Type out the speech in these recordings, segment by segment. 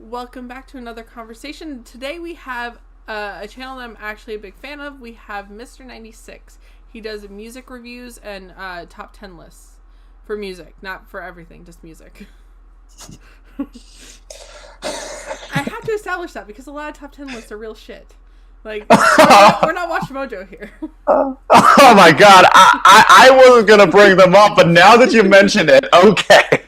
Welcome back to another conversation. Today we have a channel that I'm actually a big fan of. We have Mr. 96. He does music reviews and top 10 lists for music, not for everything, just music. I have to establish that because a lot of top 10 lists are real shit. Like, we're not Watchmojo here. Oh my god, I wasn't gonna bring them up, but now that you mention it, okay.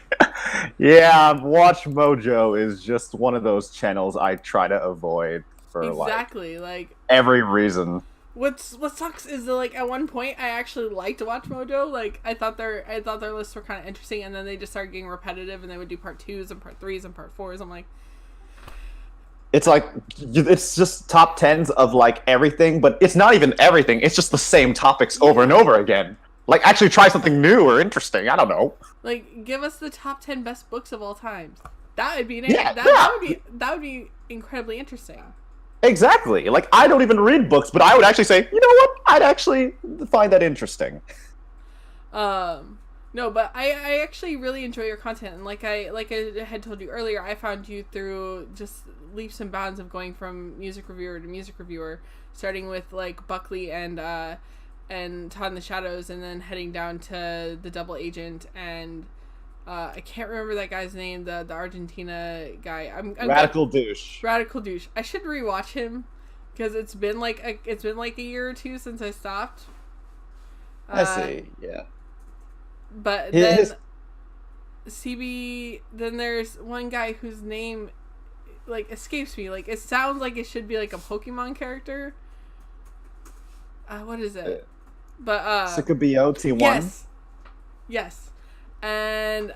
Yeah, Watchmojo is just one of those channels I try to avoid for Exactly, like every reason. what sucks is that, like, at one point I actually liked Watchmojo. Like, I thought their lists were kind of interesting, and then they just started getting repetitive, and they would do part 2s and part 3s and part 4s. I'm like, It's like it's just top 10s of like everything, but it's not even everything. It's just the same topics over and over again. Like, actually try something new or interesting. I don't know. like, give us the top 10 best books of all time. That would be that would be incredibly interesting. Exactly. Like, I don't even read books, but I would actually say, you know what? I'd actually find that interesting. No, but I actually really enjoy your content, and like I had told you earlier, I found you through just leaps and bounds of going from music reviewer to music reviewer, starting with like Buckley and Todd in the Shadows, and then heading down to the Double Agent and I can't remember that guy's name, the Argentina guy. I'm Radical douche. Radical douche. I should rewatch him because it's been like a year or two since I stopped. I see. Yeah. But then then there's one guy whose name like escapes me. Like, it sounds like it should be like a Pokemon character. What is it? But Sicabio T1. Yes. And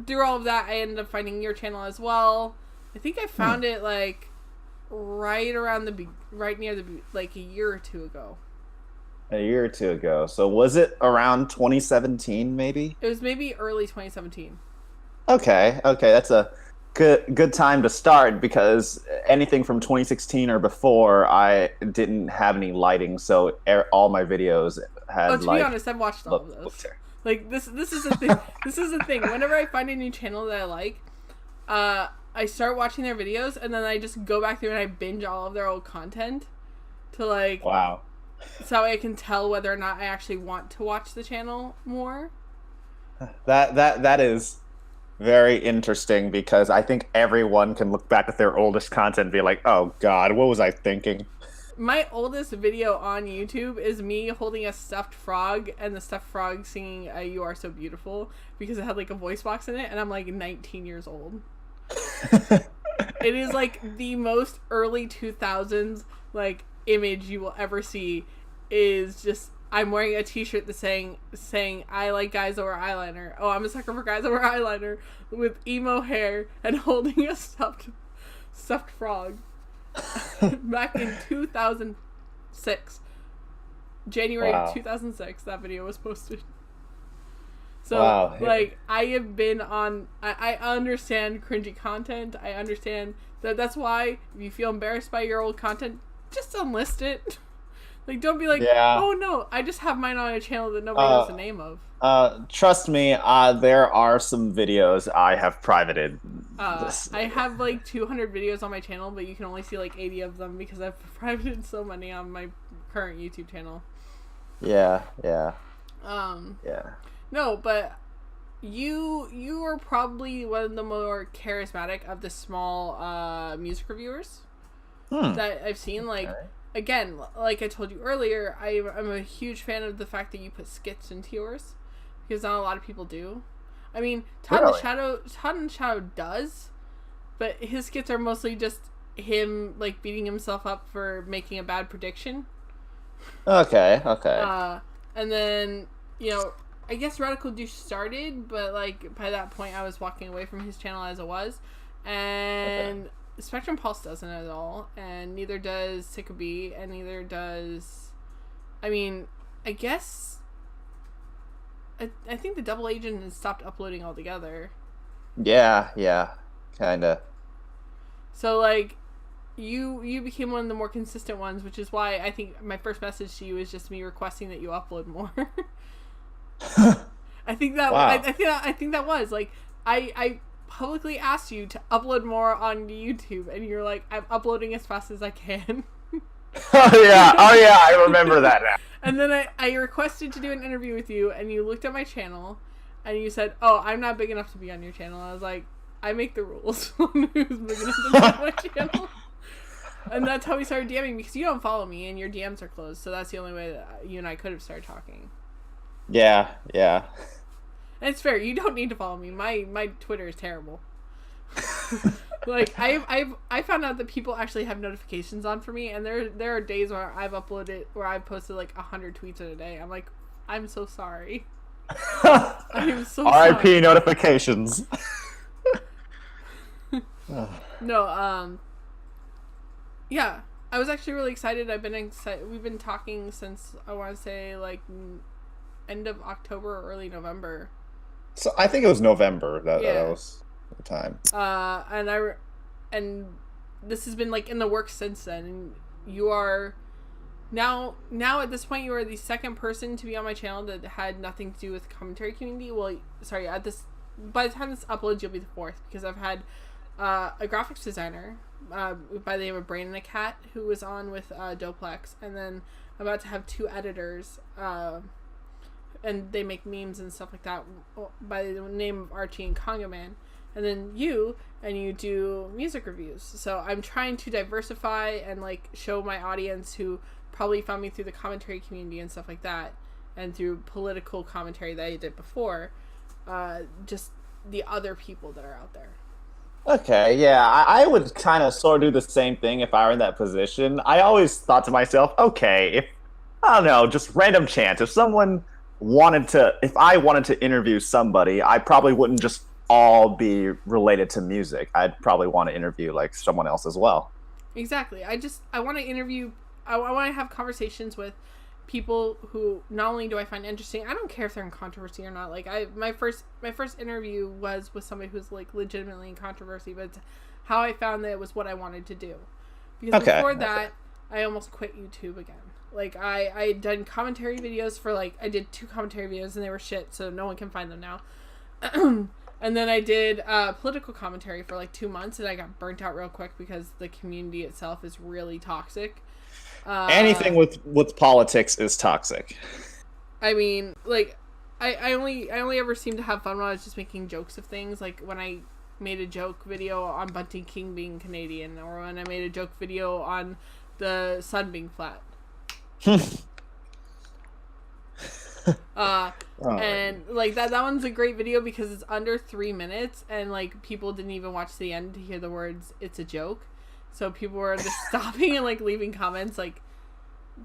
through all of that, I ended up finding your channel as well. I think I found it like right near like a year or two ago. A year or two ago. So was it around 2017, maybe? It was maybe early 2017. Okay, that's a good time to start, because anything from 2016 or before, I didn't have any lighting, so all my videos had. Oh, to be honest, I've watched all of those. Like, this is the thing. This is the thing. Whenever I find a new channel that I like, I start watching their videos, and then I just go back through and I binge all of their old content to like. Wow. So I can tell whether or not I actually want to watch the channel more. That is very interesting, because I think everyone can look back at their oldest content and be like, "Oh God, what was I thinking?" My oldest video on YouTube is me holding a stuffed frog and the stuffed frog singing "You Are So Beautiful" because it had like a voice box in it, and I'm like 19 years old. It is like the most early 2000s like image you will ever see. Is just I'm wearing a t-shirt that's saying I like guys that wear eyeliner. Oh, I'm a sucker for guys that wear eyeliner, with emo hair and holding a stuffed frog. Back in 2006, January of 2006, that video was posted. So wow. Like, I have been on. I understand cringy content. I understand that's why if you feel embarrassed by your old content, just unlist it. Like, don't be like, oh no, I just have mine on a channel that nobody knows the name of. Trust me, there are some videos I have privated. I have like 200 videos on my channel, but you can only see like 80 of them because I've privated so many on my current YouTube channel. Yeah. No, but you are probably one of the more charismatic of the small music reviewers that I've seen. Like, again, like I told you earlier, I'm a huge fan of the fact that you put skits into yours, because not a lot of people do. I mean, Todd in the Shadow does, but his skits are mostly just him like beating himself up for making a bad prediction. Okay. And then, I guess Radical Douche started, but like by that point I was walking away from his channel as it was, and Spectrum Pulse doesn't at all, and neither does Sickaby, and neither does. I mean, I guess. I think the Double Agent has stopped uploading altogether. Yeah, kinda. So like, you became one of the more consistent ones, which is why I think my first message to you is just me requesting that you upload more. I think that I think that was like I publicly asked you to upload more on YouTube, and you're like, I'm uploading as fast as I can. Oh yeah, I remember that now. And then I requested to do an interview with you, and you looked at my channel, and you said, oh, I'm not big enough to be on your channel. I was like, I make the rules on who's big enough to be on my channel. And that's how we started DMing, because you don't follow me, and your DMs are closed, so that's the only way that you and I could have started talking. Yeah. And it's fair, you don't need to follow me. My Twitter is terrible. Like, I found out that people actually have notifications on for me, and there are days where I've posted like 100 tweets in a day. I'm like, I'm so sorry. I'm so sorry. RIP notifications. No, yeah, I was actually really excited. We've been talking since, I want to say, like, end of October or early November. So I think it was November that was the time. And this has been, like, in the works since then. And you are now at this point, you are the second person to be on my channel that had nothing to do with the commentary community. Well, sorry, by the time this uploads, you'll be the fourth, because I've had a graphics designer by the name of Brain and a Cat, who was on with Doplex, and then I'm about to have 2 editors, and they make memes and stuff like that, by the name of Archie and Conga Man, and then you do music reviews. So I'm trying to diversify and, like, show my audience, who probably found me through the commentary community and stuff like that, and through political commentary that I did before, just the other people that are out there. Okay, yeah, I would kind of sort of do the same thing if I were in that position. I always thought to myself, okay, if, I don't know, just random chance, if I wanted to interview somebody, I probably wouldn't just all be related to music. I'd probably want to interview, like, someone else as well. Exactly. I want to interview, I want to have conversations with people who not only do I find interesting, I don't care if they're in controversy or not. Like, my first interview was with somebody who's, like, legitimately in controversy, but it's how I found that it was what I wanted to do. Because before that, I almost quit YouTube again. Like, I had done commentary videos for, like, I did 2 commentary videos and they were shit, so no one can find them now. And then I did political commentary for, like, 2 months, and I got burnt out real quick because the community itself is really toxic. Anything with politics is toxic. I mean, like, I only ever seem to have fun when I was just making jokes of things, like when I made a joke video on Bunting King being Canadian, or when I made a joke video on the sun being flat. And like that one's a great video because it's under 3 minutes, and like people didn't even watch the end to hear the words "it's a joke," so people were just stopping and like leaving comments like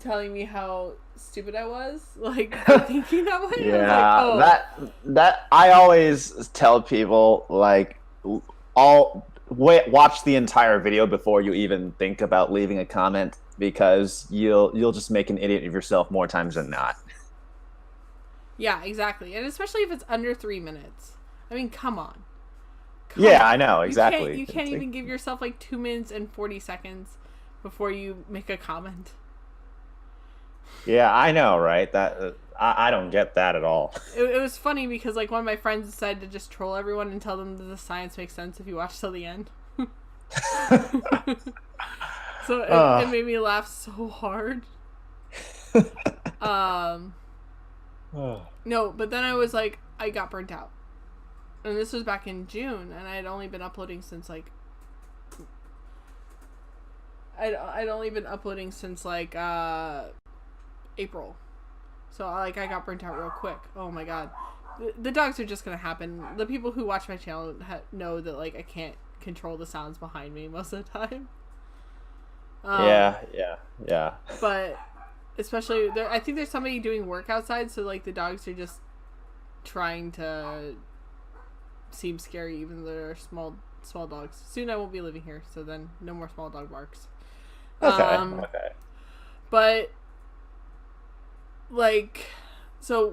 telling me how stupid I was, like thinking that way. Yeah, like, oh. that I always tell people, like, watch the entire video before you even think about leaving a comment, because you'll just make an idiot of yourself more times than not. Yeah, exactly. And especially if it's under 3 minutes. I mean, come on. I know, exactly. You can't even give yourself like 2 minutes and 40 seconds before you make a comment. Yeah, I know, right? That I don't get that at all. It was funny because like one of my friends decided to just troll everyone and tell them that the science makes sense if you watch till the end. So it made me laugh so hard. No, but then I was like, I got burnt out. And this was back in June, and I had only been uploading since like I'd only been uploading since like April. So like I got burnt out real quick. Oh my god. The dogs are just gonna happen. The people who watch my channel know that like I can't control the sounds behind me most of the time. Yeah. But especially there, I think there's somebody doing work outside, so like the dogs are just trying to seem scary, even though they're small dogs. Soon I won't be living here, so then no more small dog barks. Okay. But like, so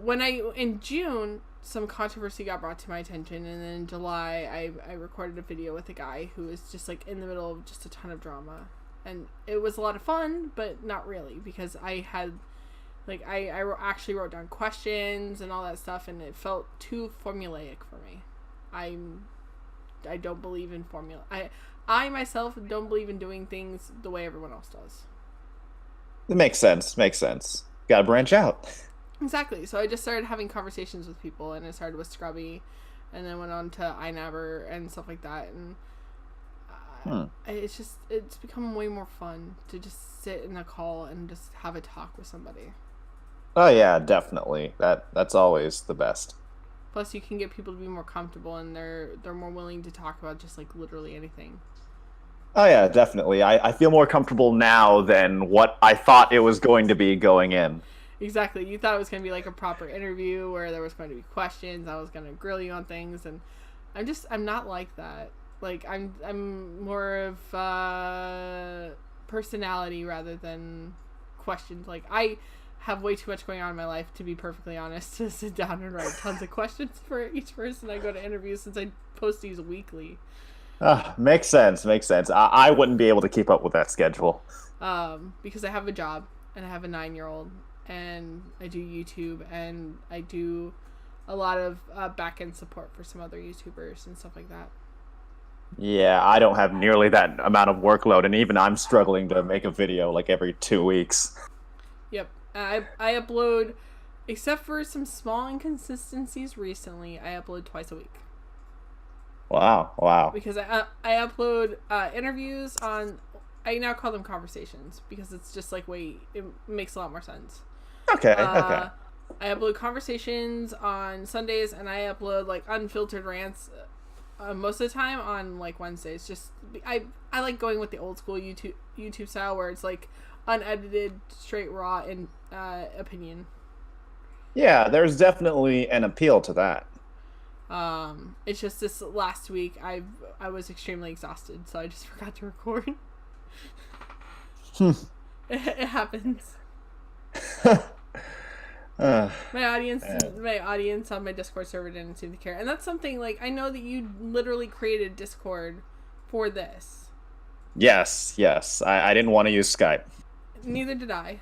in June, some controversy got brought to my attention, and then in July, I recorded a video with a guy who was just like in the middle of just a ton of drama, and it was a lot of fun, but not really, because I had like I actually wrote down questions and all that stuff, and it felt too formulaic for me. I'm I don't believe in formula. I myself don't believe in doing things the way everyone else does. It makes sense. Makes sense. Gotta branch out. Exactly. So I just started having conversations with people, and it started with Scrubby, and then went on to iNabber and stuff like that, and it's become way more fun to just sit in a call and just have a talk with somebody. Oh yeah, definitely. That's always the best. Plus, you can get people to be more comfortable, and they're more willing to talk about just like literally anything. Oh yeah, definitely. I feel more comfortable now than what I thought it was going to be going in. Exactly. You thought it was going to be like a proper interview where there was going to be questions. I was going to grill you on things, and I'm not like that. Like I'm more of personality rather than questions. Like I have way too much going on in my life, to be perfectly honest, to sit down and write tons of questions for each person I go to interview, since I post these weekly. Makes sense. Makes sense. I wouldn't be able to keep up with that schedule. Because I have a job, and I have a 9-year-old, and I do YouTube, and I do a lot of back-end support for some other YouTubers and stuff like that. Yeah, I don't have nearly that amount of workload, and even I'm struggling to make a video like every 2 weeks. Yep. I upload, except for some small inconsistencies recently, I upload twice a week. Wow. Because I upload interviews on, I now call them conversations, because it's just like, it makes a lot more sense. Okay. I upload conversations on Sundays, and I upload like unfiltered rants most of the time on like Wednesdays. Just I like going with the old school YouTube style, where it's like unedited, straight raw in opinion. Yeah, there's definitely an appeal to that. It's just this last week I was extremely exhausted, so I just forgot to record. It happens. My audience on my Discord server didn't seem to care, and that's something like I know that you literally created Discord for this. Yes. I didn't want to use Skype. Neither did I.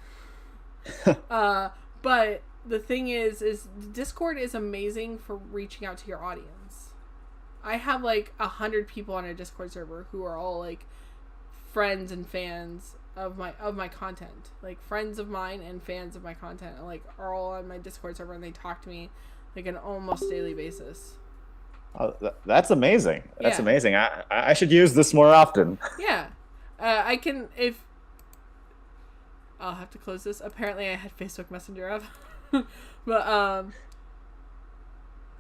But the thing is Discord is amazing for reaching out to your audience. I have like 100 people on a Discord server who are all like friends and fans of my content. Like friends of mine and fans of my content are all on my Discord server, and they talk to me like on an almost daily basis. Oh, that's amazing. That's amazing. I should use this more often. Yeah. I can, if I'll have to close this. Apparently I had Facebook Messenger up. But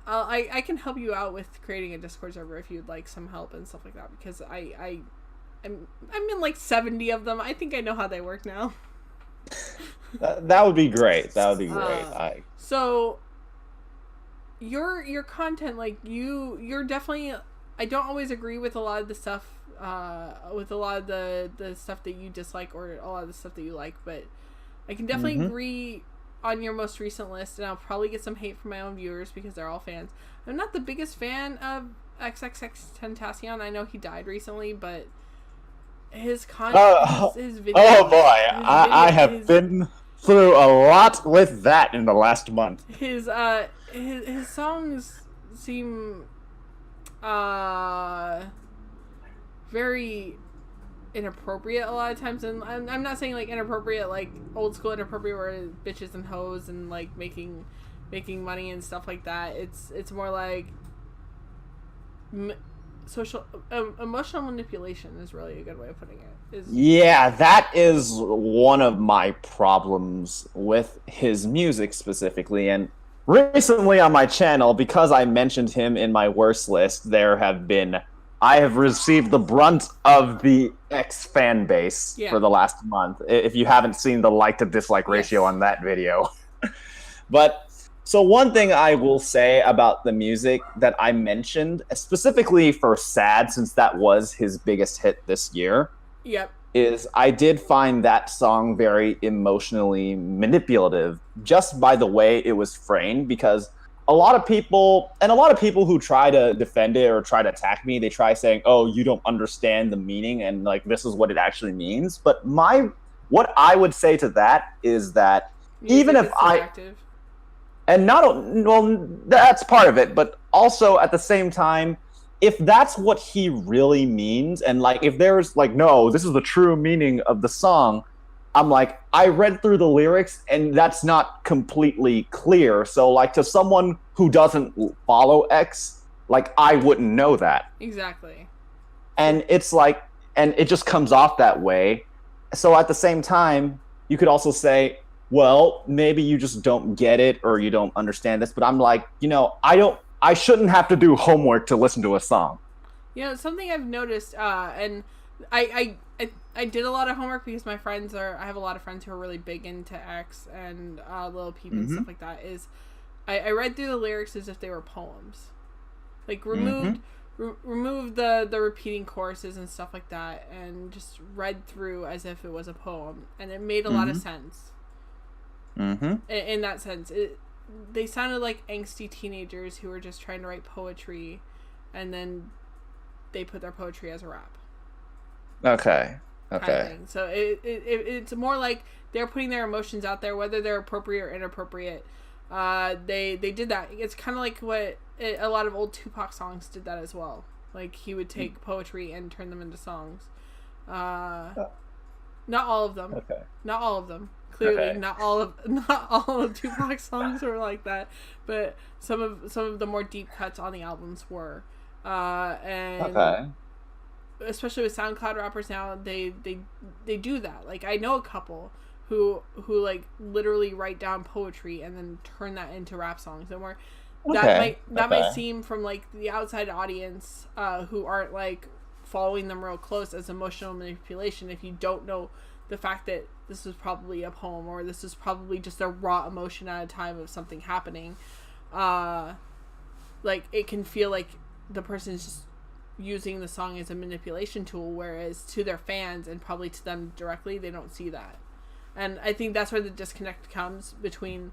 I can help you out with creating a Discord server if you'd like some help and stuff like that, because I'm in like 70 of them. I think I know how they work now. That would be great. That would be great. So your content, like you're definitely, I don't always agree with a lot of the stuff, with a lot of the stuff that you dislike, or a lot of the stuff that you like, but I can definitely agree on your most recent list, and I'll probably get some hate from my own viewers because they're all fans. I'm not the biggest fan of XXXTentacion. I know he died recently, but his content, his video. Oh boy, I have been through a lot with that in the last month. His songs seem very inappropriate a lot of times, and I'm not saying like inappropriate like old school inappropriate where bitches and hoes and like making money and stuff like that. It's more like social emotional manipulation is really a good way of putting it. Yeah, that is one of my problems with his music specifically. And recently on my channel, because I mentioned him in my worst list, I have received the brunt of the X fan base for the last month. If you haven't seen the like to dislike ratio on that video. But so one thing I will say about the music that I mentioned, specifically for Sad, since that was his biggest hit this year, is I did find that song very emotionally manipulative just by the way it was framed, because a lot of people who try to defend it or try to attack me, they try saying, oh, you don't understand the meaning and like this is what it actually means. But what I would say to that is that even if that's part of it, but also at the same time, if that's what he really means, and like if there's like, no, this is the true meaning of the song, I'm like, I read through the lyrics and that's not completely clear. So like to someone who doesn't follow X, like I wouldn't know that. Exactly. And it's like, and it just comes off that way. So at the same time, you could also say, well, maybe you just don't get it or you don't understand this. But I'm like, I shouldn't have to do homework to listen to a song. Something I've noticed, and I did a lot of homework because I have a lot of friends who are really big into X and Lil Peep and stuff like that. I read through the lyrics as if they were poems, like removed the repeating choruses and stuff like that, and just read through as if it was a poem, and it made a lot of sense. In that sense, they sounded like angsty teenagers who were just trying to write poetry, and then they put their poetry as a rap. Okay. Kind of thing. So it's more like they're putting their emotions out there, whether they're appropriate or inappropriate. They did that. It's kind of like what a lot of old Tupac songs did that as well. Like he would take poetry and turn them into songs. Not all of them. Okay. Not all of them. Clearly, not all of Tupac's songs were like that, but some of the more deep cuts on the albums were. And especially with SoundCloud rappers now, they do that. Like I know a couple who like literally write down poetry and then turn that into rap songs, and that might seem from like the outside audience who aren't like following them real close as emotional manipulation if you don't know the fact that this is probably a poem or this is probably just a raw emotion at a time of something happening. Like it can feel like the person's just using the song as a manipulation tool, whereas to their fans and probably to them directly, they don't see that. And I think that's where the disconnect comes between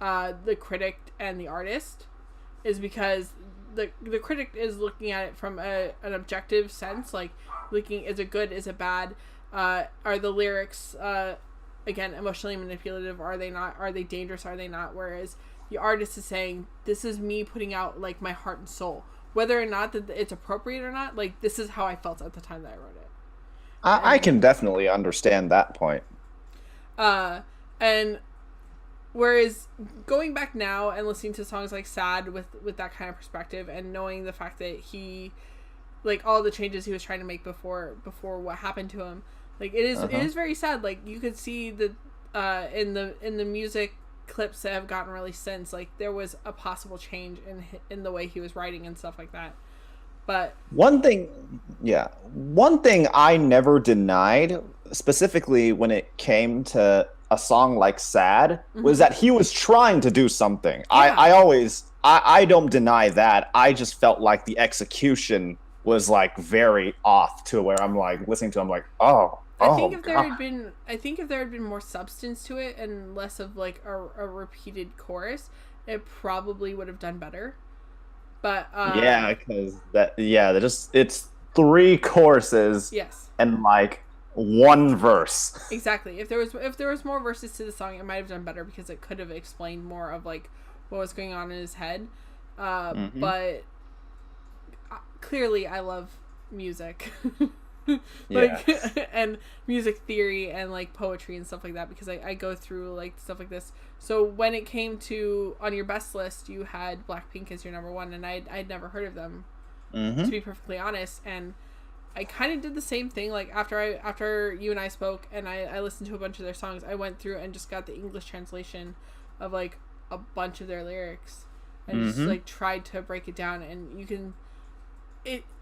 the critic and the artist, is because the critic is looking at it from an objective sense, like looking, is it good, is it bad, are the lyrics again emotionally manipulative, are they not, are they dangerous, are they not, whereas the artist is saying, this is me putting out like my heart and soul, whether or not that it's appropriate or not, like this is how I felt at the time that I wrote it. I can definitely understand that point. And whereas going back now and listening to songs like Sad with that kind of perspective and knowing the fact that he, like all the changes he was trying to make before what happened to him, like it is very sad. Like you could see that in the music clips that have gotten released since, like there was a possible change in the way he was writing and stuff like that. But one thing I never denied, specifically when it came to a song like Sad, was that he was trying to do something. Yeah. I don't deny that. I just felt like the execution was like very off to where I'm like listening to him like, I think if there had been more substance to it and less of like a repeated chorus, it probably would have done better. But because it's 3 choruses, yes, and like 1 verse. Exactly. If there was more verses to the song, it might have done better because it could have explained more of like what was going on in his head. But clearly, I love music. And music theory and like poetry and stuff like that, because I go through like stuff like this. So when it came to on your best list, you had Blackpink as your number 1, and I'd never heard of them, to be perfectly honest. And I kind of did the same thing. Like after you and I spoke and I listened to a bunch of their songs, I went through and just got the English translation of like a bunch of their lyrics and just like tried to break it down. And you can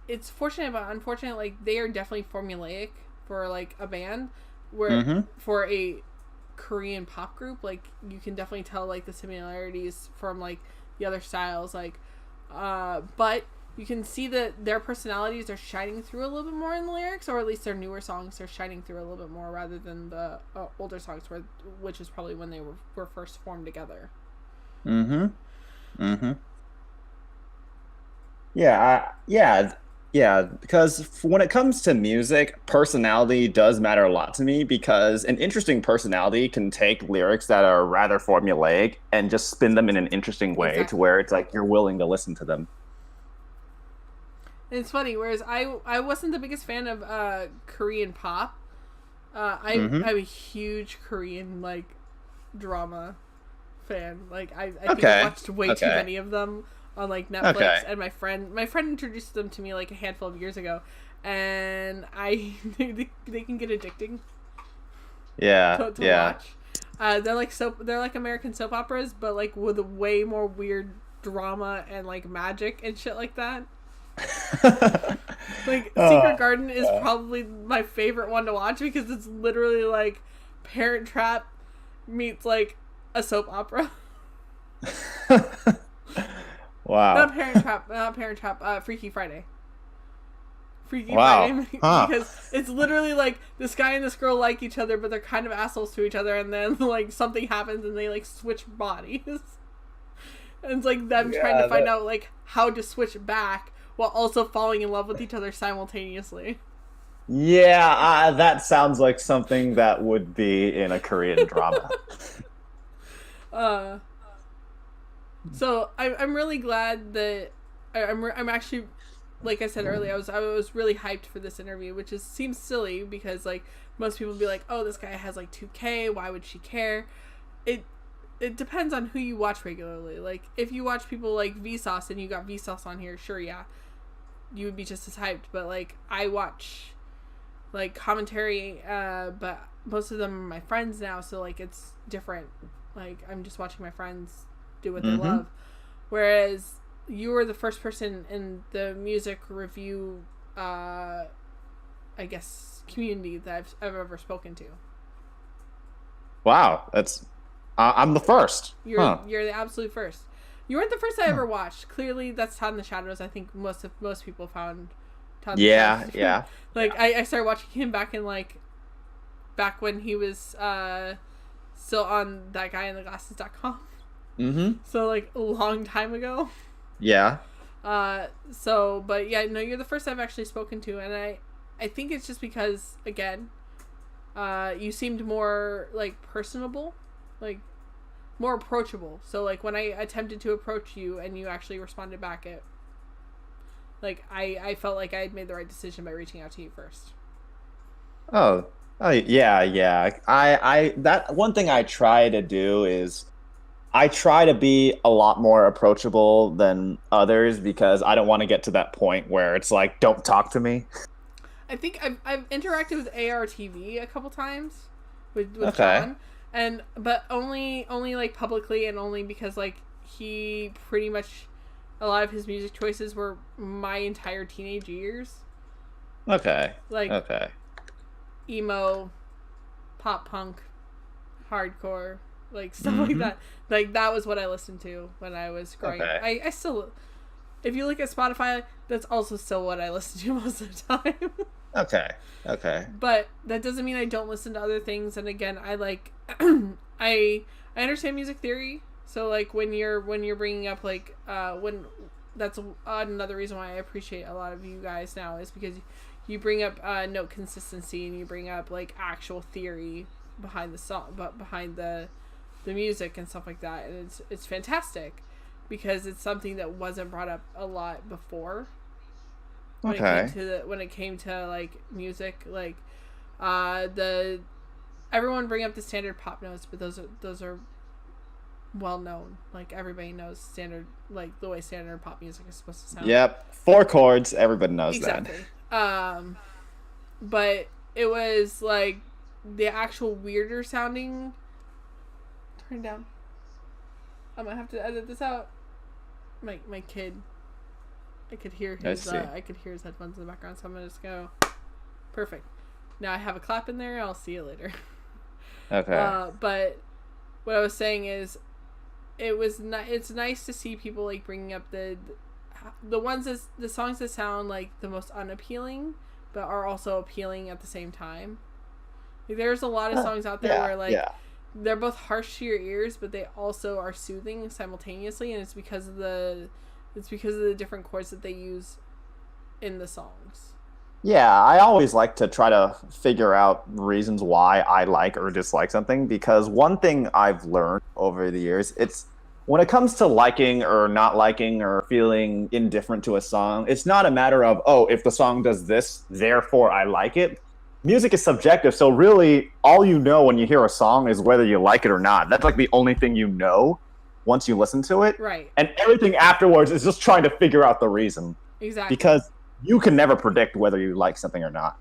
it's fortunate but unfortunate, like they are definitely formulaic for like a band, where for a Korean pop group, like you can definitely tell like the similarities from like the other styles, like but you can see that their personalities are shining through a little bit more in the lyrics, or at least their newer songs are shining through a little bit more rather than the older songs, which is probably when they were first formed together. Yeah, because when it comes to music, personality does matter a lot to me, because an interesting personality can take lyrics that are rather formulaic and just spin them in an interesting way to where it's like you're willing to listen to them. And it's funny, whereas I wasn't the biggest fan of Korean pop. I'm a huge Korean like drama fan. Like I think I watched way too many of them on like Netflix, and my friend introduced them to me like a handful of years ago, and they can get addicting. Yeah, to watch. They're like American soap operas, but like with way more weird drama and like magic and shit like that. Like Secret Garden is probably my favorite one to watch because it's literally like Parent Trap meets like a soap opera. Wow. Not Parent Trap, Freaky Friday. Friday, because it's literally like this guy and this girl like each other, but they're kind of assholes to each other, and then like something happens and they like switch bodies. And it's like them trying to find out like how to switch back while also falling in love with each other simultaneously. Yeah, that sounds like something that would be in a Korean drama. So I'm really glad that I'm actually, like I said earlier, I was really hyped for this interview, which seems silly because like most people would be like, oh, this guy has like 2K, why would she care? It depends on who you watch regularly. Like if you watch people like Vsauce and you got Vsauce on here, sure, yeah, you would be just as hyped. But like I watch like commentary, but most of them are my friends now, so like it's different. Like I'm just watching my friends do what they love, whereas you were the first person in the music review, I guess, community that I've ever spoken to. Wow, that's I'm the first. You're the absolute first. You weren't the first I ever watched. Clearly, that's Todd in the Shadows. I think most people found Todd. Yeah. Like I started watching him back back when he was still on that guy in the glasses.com. So like a long time ago. Yeah. But yeah, no, you're the first I've actually spoken to, and I think it's just because again, you seemed more like personable, like more approachable. So like when I attempted to approach you and you actually responded back, I felt like I had made the right decision by reaching out to you first. Oh yeah. I that one thing I try to do is I try to be a lot more approachable than others because I don't want to get to that point where it's like, don't talk to me. I think I've interacted with ARTV a couple times with John, but only like publicly, and only because like he pretty much, a lot of his music choices were my entire teenage years. Okay. Emo, pop punk, hardcore, like stuff like that. Like that was what I listened to when I was growing up. I still, if you look at Spotify, that's also still what I listen to most of the time. Okay. But that doesn't mean I don't listen to other things. And again, I like I understand music theory. So like when you're bringing up like when that's another reason why I appreciate a lot of you guys now is because you bring up note consistency and you bring up like actual theory behind the song, but behind the music and stuff like that, and it's fantastic because it's something that wasn't brought up a lot before. When it came to like music, like everyone bring up the standard pop notes, but those are well known. Like everybody knows standard, like the way standard pop music is supposed to sound. Yep, 4 chords. Everybody knows that. But it was like the actual weirder sounding. Turn down. I might have to edit this out. My kid. I could hear his headphones in the background, so I'm gonna just go. Perfect. Now I have a clap in there. I'll see you later. Okay. But what I was saying is, it's nice to see people like bringing up the songs that sound like the most unappealing, but are also appealing at the same time. Like, there's a lot of songs out there where like they're both harsh to your ears, but they also are soothing simultaneously, and it's because of the different chords that they use in the songs. Yeah, I always like to try to figure out reasons why I like or dislike something, because one thing I've learned over the years, it's when it comes to liking or not liking or feeling indifferent to a song, it's not a matter of, oh, if the song does this, therefore I like it. Music is subjective, so really all you know when you hear a song is whether you like it or not. That's like the only thing you know once you listen to it. Right. And everything afterwards is just trying to figure out the reason. Exactly. Because you can never predict whether you like something or not.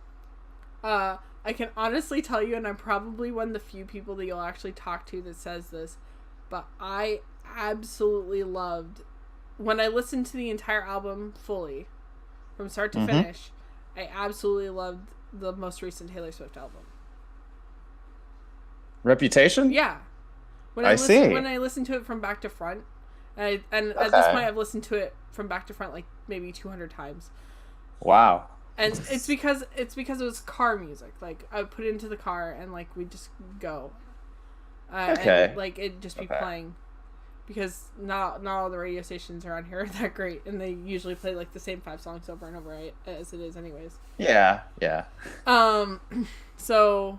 I can honestly tell you, and I'm probably one of the few people that you'll actually talk to that says this, but I absolutely loved, when I listened to the entire album fully, from start to finish, I absolutely loved the most recent Taylor Swift album. Reputation? Yeah. When I listened to it from back to front, and at this point I've listened to it from back to front like maybe 200 times. Wow. And it's because it was car music. Like, I would put it into the car and like we'd just go. And, like, it'd just be playing. Because not all the radio stations around here are that great, and they usually play like the same 5 songs over and over, right? As it is anyways. Yeah. So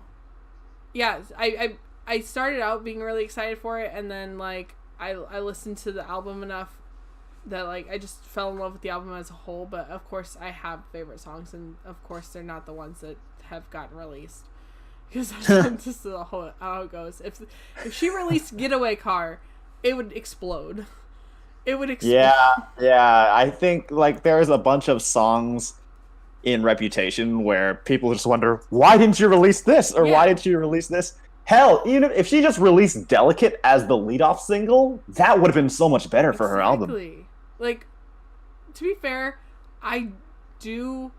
yeah, I started out being really excited for it, and then like I listened to the album enough that like I just fell in love with the album as a whole. But of course I have favorite songs, and of course they're not the ones that have gotten released, because that's just the whole how it goes. If she released Getaway Car, it would explode. It would explode. Yeah. I think like there's a bunch of songs in Reputation where people just wonder, why didn't you release this, or why didn't you release this? Hell, even if she just released Delicate as the lead-off single, that would have been so much better for her album. Like, to be fair, I do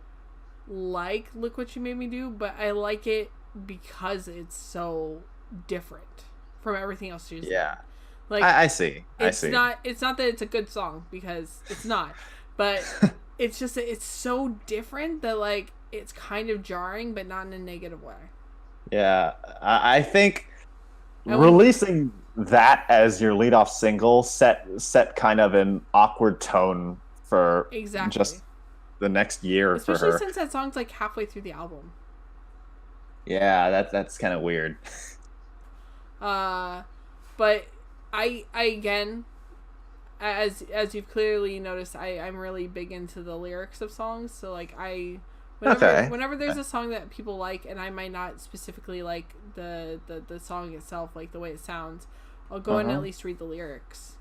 like Look What You Made Me Do, but I like it because it's so different from everything else she's done. Like, I see. It's not that it's a good song, because it's not, but it's just that it's so different that like it's kind of jarring, but not in a negative way. Yeah, I think releasing that as your leadoff single set kind of an awkward tone for just the next year, especially for her. Since that song's like halfway through the album. Yeah, that's kind of weird. But I again, as you've clearly noticed, I'm really big into the lyrics of songs. So like whenever there's a song that people like, and I might not specifically like the song itself, like the way it sounds, I'll go and at least read the lyrics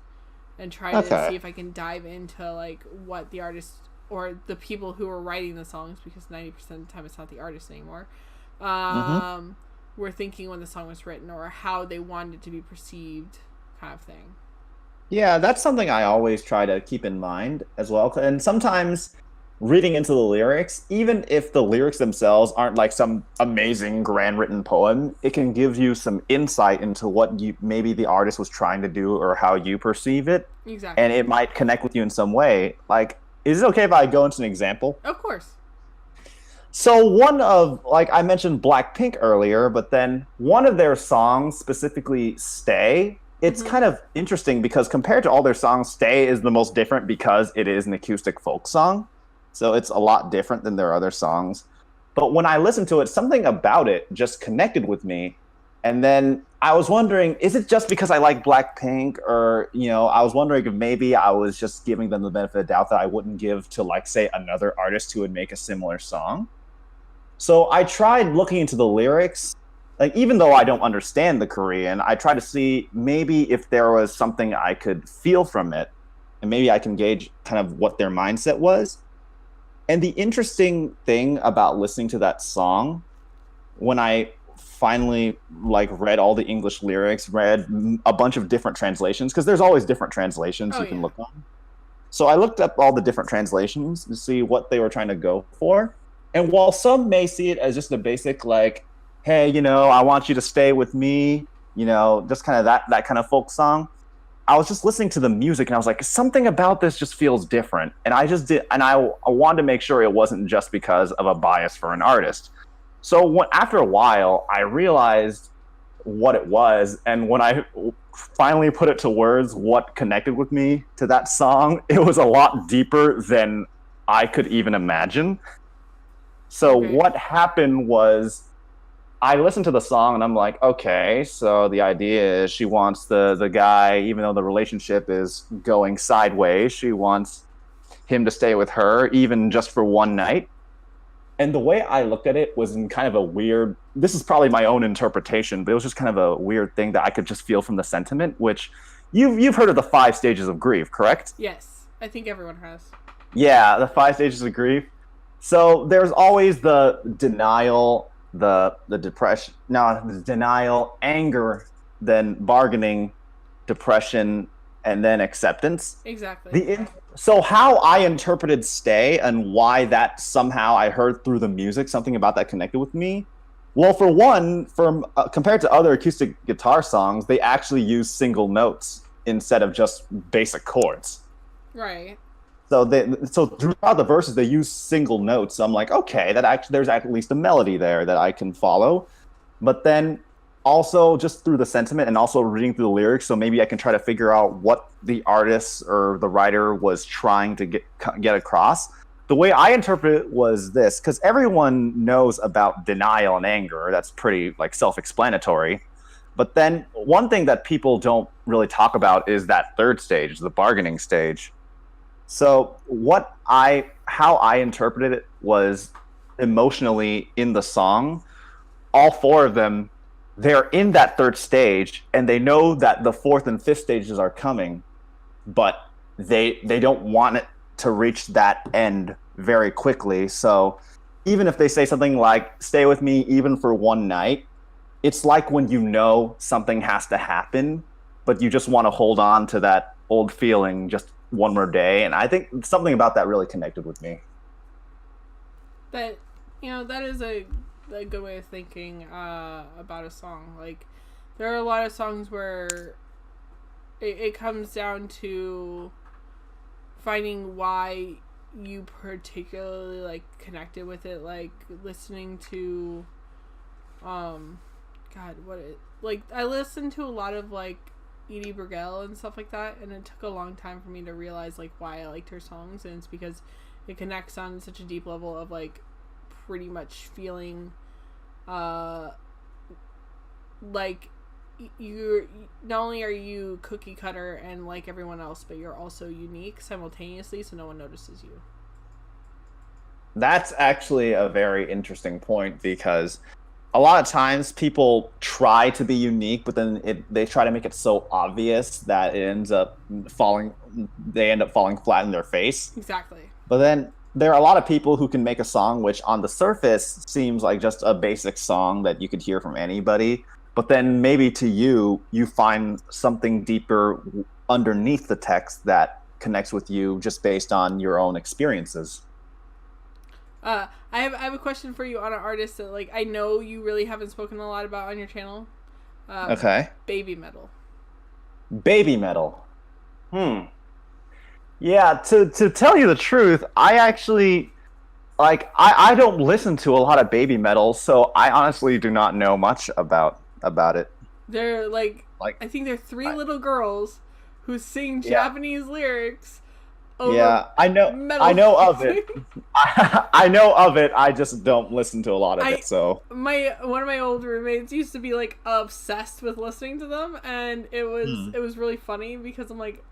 and try to see if I can dive into like what the artist or the people who are writing the songs, because 90% of the time it's not the artist anymore, were thinking when the song was written, or how they wanted it to be perceived, kind of thing. Yeah, that's something I always try to keep in mind as well. And sometimes reading into the lyrics, even if the lyrics themselves aren't like some amazing grand written poem, it can give you some insight into what maybe the artist was trying to do, or how you perceive it. Exactly. And it might connect with you in some way. Like, is it okay if I go into an example? Of course. So one of, like I mentioned Blackpink earlier, but then one of their songs, specifically Stay, it's kind of interesting because compared to all their songs, Stay is the most different because it is an acoustic folk song. So it's a lot different than their other songs. But when I listened to it, something about it just connected with me. And then I was wondering, is it just because I like Blackpink? Or, I was wondering if maybe I was just giving them the benefit of the doubt that I wouldn't give to, like, say, another artist who would make a similar song. So I tried looking into the lyrics. Like, even though I don't understand the Korean, I tried to see maybe if there was something I could feel from it. And maybe I can gauge kind of what their mindset was. And the interesting thing about listening to that song, when I finally read all the English lyrics, read a bunch of different translations, because there's always different translations you can look on. So I looked up all the different translations to see what they were trying to go for. And while some may see it as just a basic, like, hey, I want you to stay with me, just kind of that kind of folk song, I was just listening to the music and I was like, something about this just feels different. And I wanted to make sure it wasn't just because of a bias for an artist. So after a while, I realized what it was. And when I finally put it to words, what connected with me to that song, it was a lot deeper than I could even imagine. So what happened was, I listened to the song and I'm like, okay, so the idea is she wants the guy, even though the relationship is going sideways, she wants him to stay with her, even just for one night. And the way I looked at it was in kind of a weird, this is probably my own interpretation, but it was just kind of a weird thing that I could just feel from the sentiment, which you've heard of the 5 stages of grief, correct? Yes, I think everyone has. Yeah, the 5 stages of grief. So there's always the denial, the depression, no, the denial, anger, then bargaining, depression, and then acceptance. Exactly. So how I interpreted Stay and why that somehow I heard through the music, something about that connected with me. Well, for one, from compared to other acoustic guitar songs, they actually use single notes instead of just basic chords. Right. So throughout the verses they use single notes. So I'm like, okay, that actually there's at least a melody there that I can follow. But then also just through the sentiment and also reading through the lyrics, so maybe I can try to figure out what the artist or the writer was trying to get across. The way I interpret it was this, because everyone knows about denial and anger. That's pretty like self-explanatory. But then one thing that people don't really talk about is that third stage, the bargaining stage. So how I interpreted it was emotionally in the song, all 4 of them, they're in that third stage and they know that the 4th and 5th stages are coming, but they don't want it to reach that end very quickly. So even if they say something like, stay with me even for one night, it's like when you know something has to happen, but you just want to hold on to that old feeling just one more day. And I think something about that really connected with me. That, that is a good way of thinking about a song. Like, there are a lot of songs where it comes down to finding why you particularly like connected with it. Like listening to I listened to a lot of like Edie Brickell and stuff like that, and it took a long time for me to realize like why I liked her songs, and it's because it connects on such a deep level of like pretty much feeling like you're not only are you cookie cutter and like everyone else, but you're also unique simultaneously, so no one notices you. That's actually a very interesting point, because a lot of times people try to be unique, but then they try to make it so obvious that they end up falling flat in their face. Exactly. But then there are a lot of people who can make a song which on the surface seems like just a basic song that you could hear from anybody, but then maybe to you find something deeper underneath the text that connects with you just based on your own experiences. I have a question for you on an artist that like I know you really haven't spoken a lot about on your channel. Okay. Babymetal. Babymetal. Yeah, to tell you the truth, I actually I don't listen to a lot of Babymetal, so I honestly do not know much about it. They're like I think they're 3 little girls who sing Japanese lyrics. Yeah, I know of it. I know of it. I just don't listen to a lot of it. So one of my old roommates used to be like obsessed with listening to them, and it was really funny because I'm like,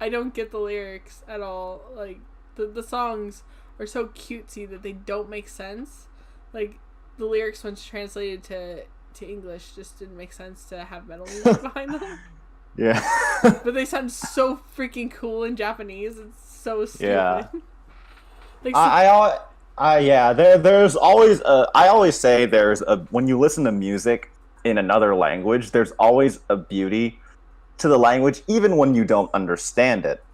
I don't get the lyrics at all. Like the songs are so cutesy that they don't make sense. Like the lyrics once translated to English just didn't make sense to have metal music behind them. Yeah. But they sound so freaking cool in Japanese. It's so stupid. Yeah. Like, there's always I always say when you listen to music in another language, there's always a beauty to the language even when you don't understand it.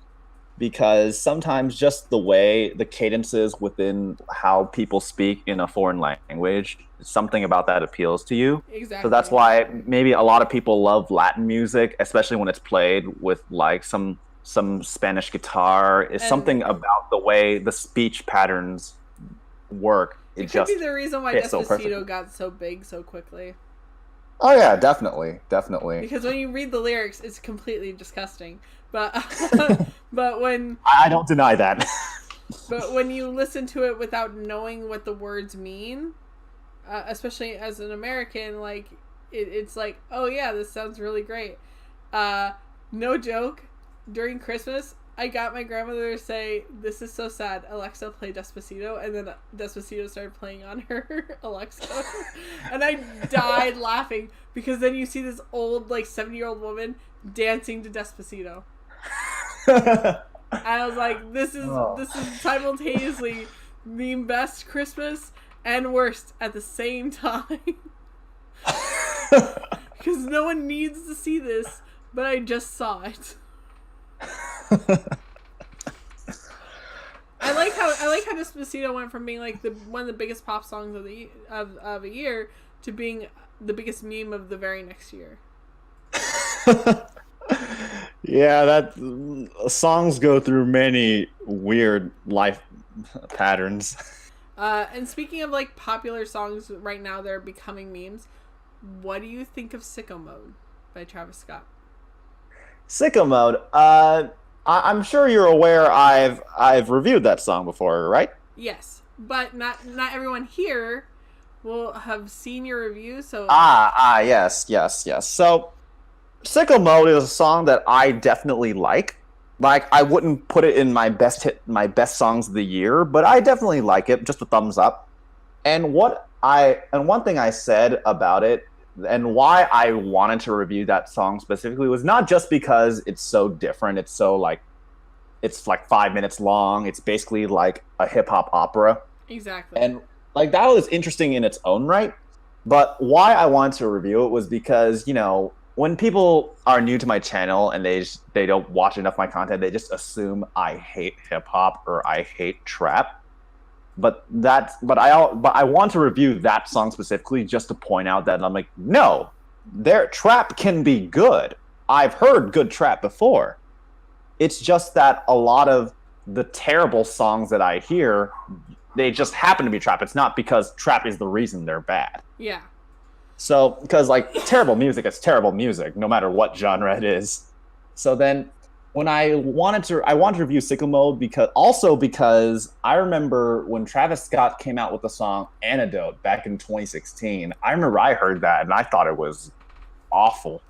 Because sometimes just the way the cadences within how people speak in a foreign language, something about that appeals to you. Exactly. So that's why maybe a lot of people love Latin music, especially when it's played with like some Spanish guitar. Is something about the way the speech patterns work. It could be the reason why Despacito got so big so quickly. Oh yeah, definitely. Because when you read the lyrics, it's completely disgusting. But but when I don't deny that. But when you listen to it without knowing what the words mean, especially as an American, like it's like, oh yeah, this sounds really great. No joke, during Christmas I got my grandmother to say, "This is so sad, Alexa, play Despacito," and then Despacito started playing on her Alexa, and I died laughing, because then you see this old, like, 70-year-old woman dancing to Despacito. I was like, this is simultaneously the best Christmas and worst at the same time. Because no one needs to see this, but I just saw it. I like how Despacito went from being like one of the biggest pop songs of a year to being the biggest meme of the very next year. Yeah, that songs go through many weird life patterns. And speaking of like popular songs right now that are becoming memes, what do you think of "Sicko Mode" by Travis Scott? Sicko Mode. I'm sure you're aware I've reviewed that song before, right? Yes, but not everyone here will have seen your review. So yes. So, Sicko Mode is a song that I definitely like. Like, I wouldn't put it in my best songs of the year, but I definitely like it. Just a thumbs up. And one thing I said about it, and why I wanted to review that song specifically, was not just because it's so different. It's like 5 minutes long. It's basically like a hip hop opera. Exactly. And like, that was interesting in its own right. But why I wanted to review it was because, when people are new to my channel and they don't watch enough of my content, they just assume I hate hip hop or I hate trap. But I want to review that song specifically just to point out that I'm like, no, their trap can be good. I've heard good trap before. It's just that a lot of the terrible songs that I hear, they just happen to be trap. It's not because trap is the reason they're bad. Yeah. So, because like terrible music is terrible music, no matter what genre it is. So then, when I wanted to review Sicko Mode because I remember when Travis Scott came out with the song Antidote back in 2016. I remember I heard that and I thought it was awful.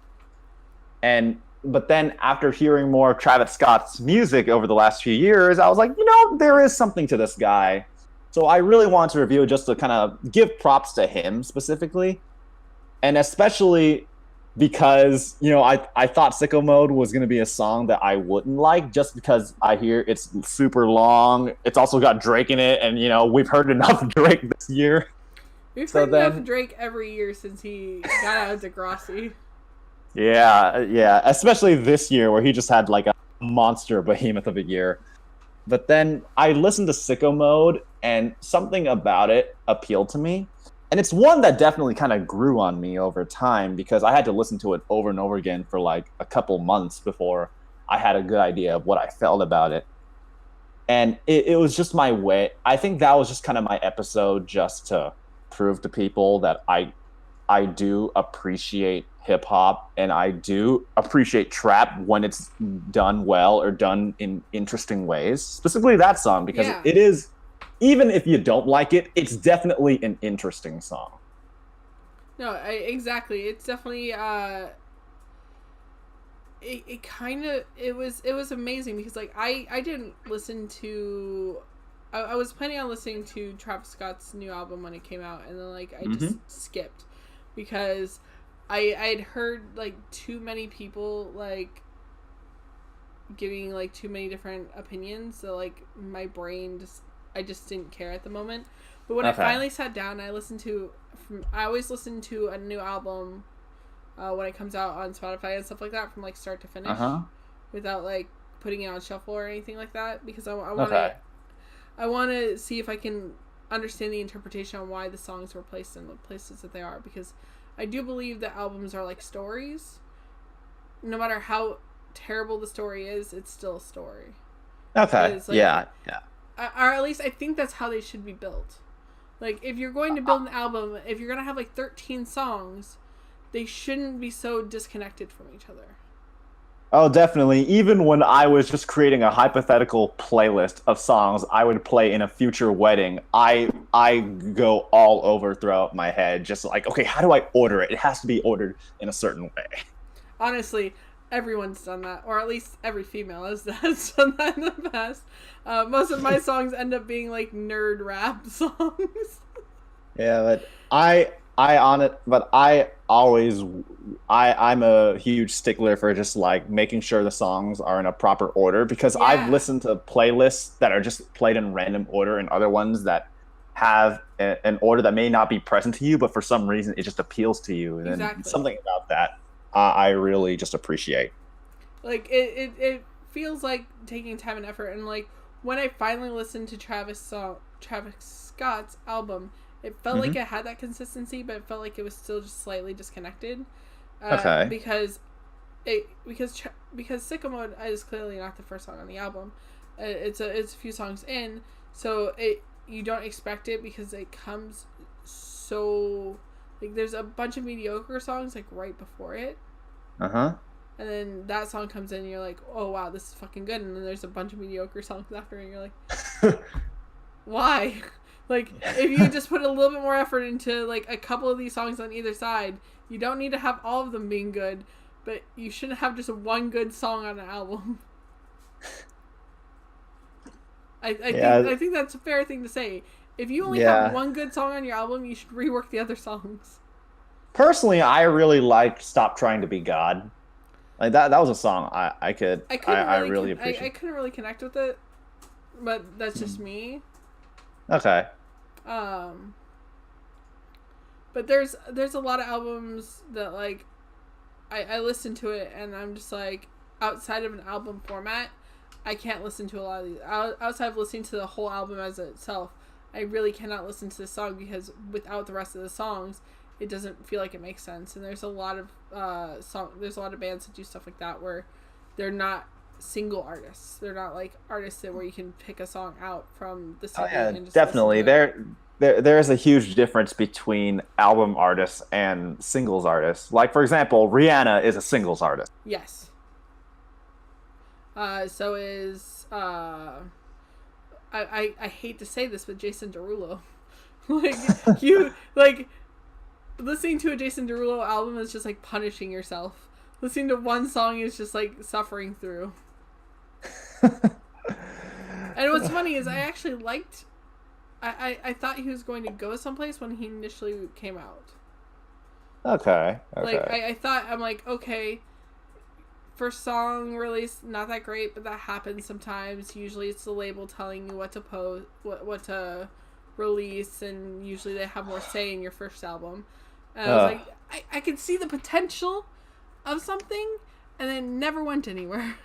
But then after hearing more of Travis Scott's music over the last few years, I was like, there is something to this guy. So I really wanted to review it just to kind of give props to him specifically. And especially because, I thought Sicko Mode was going to be a song that I wouldn't like, just because I hear it's super long. It's also got Drake in it, and, we've heard enough Drake this year. We've heard enough Drake every year since he got out of Degrassi. Yeah, especially this year where he just had like a monster behemoth of a year. But then I listened to Sicko Mode, and something about it appealed to me. And it's one that definitely kind of grew on me over time, because I had to listen to it over and over again for like a couple months before I had a good idea of what I felt about it. And it was just my way. I think that was just kind of my episode, just to prove to people that I do appreciate hip hop, and I do appreciate trap when it's done well or done in interesting ways. Specifically that song, because it is, even if you don't like it, it's definitely an interesting song. No, exactly. It's definitely it was amazing, because like I didn't listen to I was planning on listening to Travis Scott's new album when it came out, and then like I just skipped, because I'd heard like too many people like giving like too many different opinions, so like my brain I just didn't care at the moment. But when I finally sat down, I always listen to a new album when it comes out on Spotify and stuff like that, from like start to finish, without like putting it on shuffle or anything like that, because I want to see if I can understand the interpretation on why the songs were placed in the places that they are, because I do believe that albums are like stories. No matter how terrible the story is, it's still a story. Okay. Like, yeah. Or at least I think that's how they should be built. Like, if you're going to build an album, if you're going to have like 13 songs, they shouldn't be so disconnected from each other. Oh, definitely. Even when I was just creating a hypothetical playlist of songs I would play in a future wedding, I go all over throughout my head, just like, okay, how do I order it? It has to be ordered in a certain way. Honestly, everyone's done that, or at least every female has done that in the past. Most of my songs end up being like nerd rap songs. Yeah, but I on it, but I always I'm a huge stickler for just like making sure the songs are in a proper order because I've Yeah, listened to playlists that are just played in random order and other ones that have an order that may not be present to you, but for some reason it just appeals to you, and then exactly. something about that I really just appreciate. Like it feels like taking time and effort, and like when I finally listened to Travis Scott's album, it felt like Hmm. it had that consistency, but it felt like it was still just slightly disconnected. Okay. Because Sicko Mode is clearly not the first song on the album. It's a few songs in, so it you don't expect it because it comes so like there's a bunch of mediocre songs like right before it, Uh-huh. and then that song comes in and you're like, oh wow, this is fucking good, and then there's a bunch of mediocre songs after and you're like, why? Like if you just put a little bit more effort into like a couple of these songs on either side, you don't need to have all of them being good, but you shouldn't have just one good song on an album. Yeah, I think that's a fair thing to say. If you only have yeah. one good song on your album, you should rework the other songs. Personally, I really like "Stop Trying to Be God." Like that was a song I really I appreciate. couldn't really connect with it, but that's just Mm. me. Okay. Um, but there's a lot of albums that like I listen to it and I'm just like outside of an album format, I can't listen to a lot of these. Outside of listening to the whole album as itself, I really cannot listen to the song because without the rest of the songs, it doesn't feel like it makes sense. And there's a lot of there's a lot of bands that do stuff like that where they're not single artists. They're not like artists that where you can pick a song out from the Oh CD yeah, and just listen definitely. to it. There's a huge difference between album artists and singles artists. Like for example, Rihanna is a singles artist. Yes. So is I hate to say this, but Jason Derulo. Like you like listening to a Jason Derulo album is just like punishing yourself. Listening to one song is just like suffering through. And what's funny is I actually liked. I thought he was going to go someplace when he initially came out. Okay, Like okay. I thought I'm like okay, first song release not that great, but that happens sometimes. Usually it's the label telling you what to post, what to release, and usually they have more say in your first album. And I was Uh, like, I could see the potential of something, and then never went anywhere.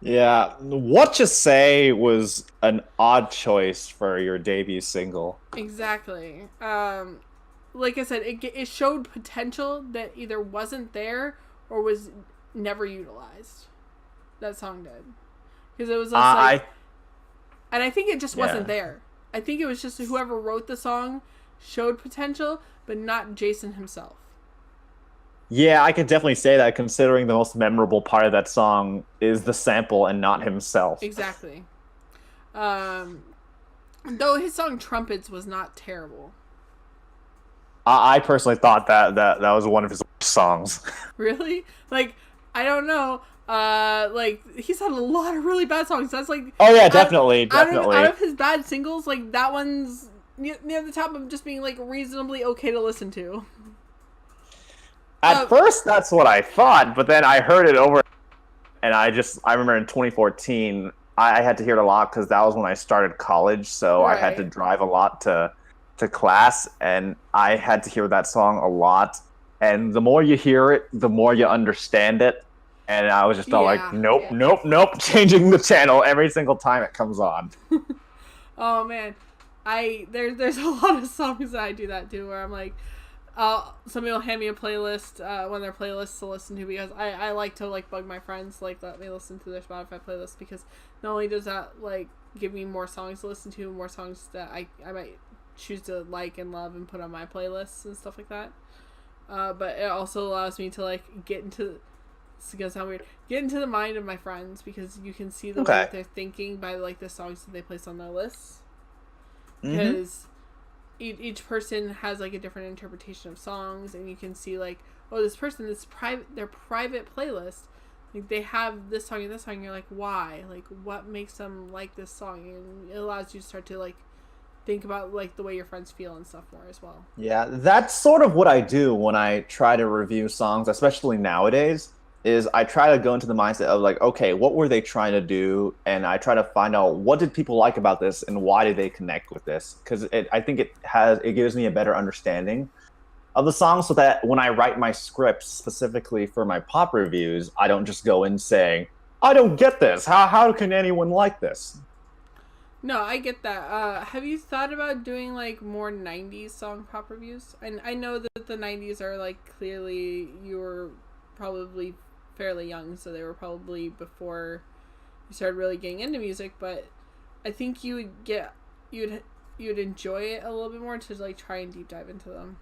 yeah. What You Say was an odd choice for your debut single. Exactly. Like I said, it showed potential that either wasn't there or was never utilized. That song did, because it was just like, I and I think it just wasn't yeah. there. I think it was just whoever wrote the song showed potential, but not Jason himself. Yeah, I could definitely say that considering the most memorable part of that song is the sample and not himself. Exactly. Um, though his song "Trumpets" was not terrible. I personally thought that was one of his worst songs. Really, like I don't know. Like he's had a lot of really bad songs. That's like Oh yeah, out, definitely, out definitely. of his bad singles, like that one's near the top of just being like reasonably okay to listen to. At Uh, first, that's what I thought, but then I heard it over, and I remember in 2014, I had to hear it a lot because that was when I started college, so I had to right. drive a lot to class, and I had to hear that song a lot. And the more you hear it, the more you understand it. And I was just all like, Yeah. nope, nope, nope, changing the channel every single time it comes on. Oh man, there's a lot of songs that I do that too, where I'm like, somebody will hand me a playlist, one of their playlists to listen to because I like to like bug my friends, like let me listen to their Spotify playlist because not only does that like give me more songs to listen to, more songs that I might choose to like and love and put on my playlists and stuff like that. But it also allows me to like get into This is gonna sound weird. Get into the mind of my friends because you can see the way Okay. that they're thinking by like the songs that they place on their lists. Mm-hmm. Because each person has like a different interpretation of songs, and you can see like, oh, this person, their private playlist, like they have this song and this song. And you're like, why? Like, what makes them like this song? And it allows you to start to like think about like the way your friends feel and stuff more as well. Yeah, that's sort of what I do when I try to review songs, especially nowadays, is I try to go into the mindset of like, okay, what were they trying to do? And I try to find out what did people like about this and why did they connect with this? Because I think it gives me a better understanding of the song so that when I write my scripts specifically for my pop reviews, I don't just go in saying, I don't get this. How can anyone like this? No, I get that. Have you thought about doing like more 90s song pop reviews? And I know that the 90s are like clearly you were probably fairly young, so they were probably before you started really getting into music, but I think you'd enjoy it a little bit more to like try and deep dive into them.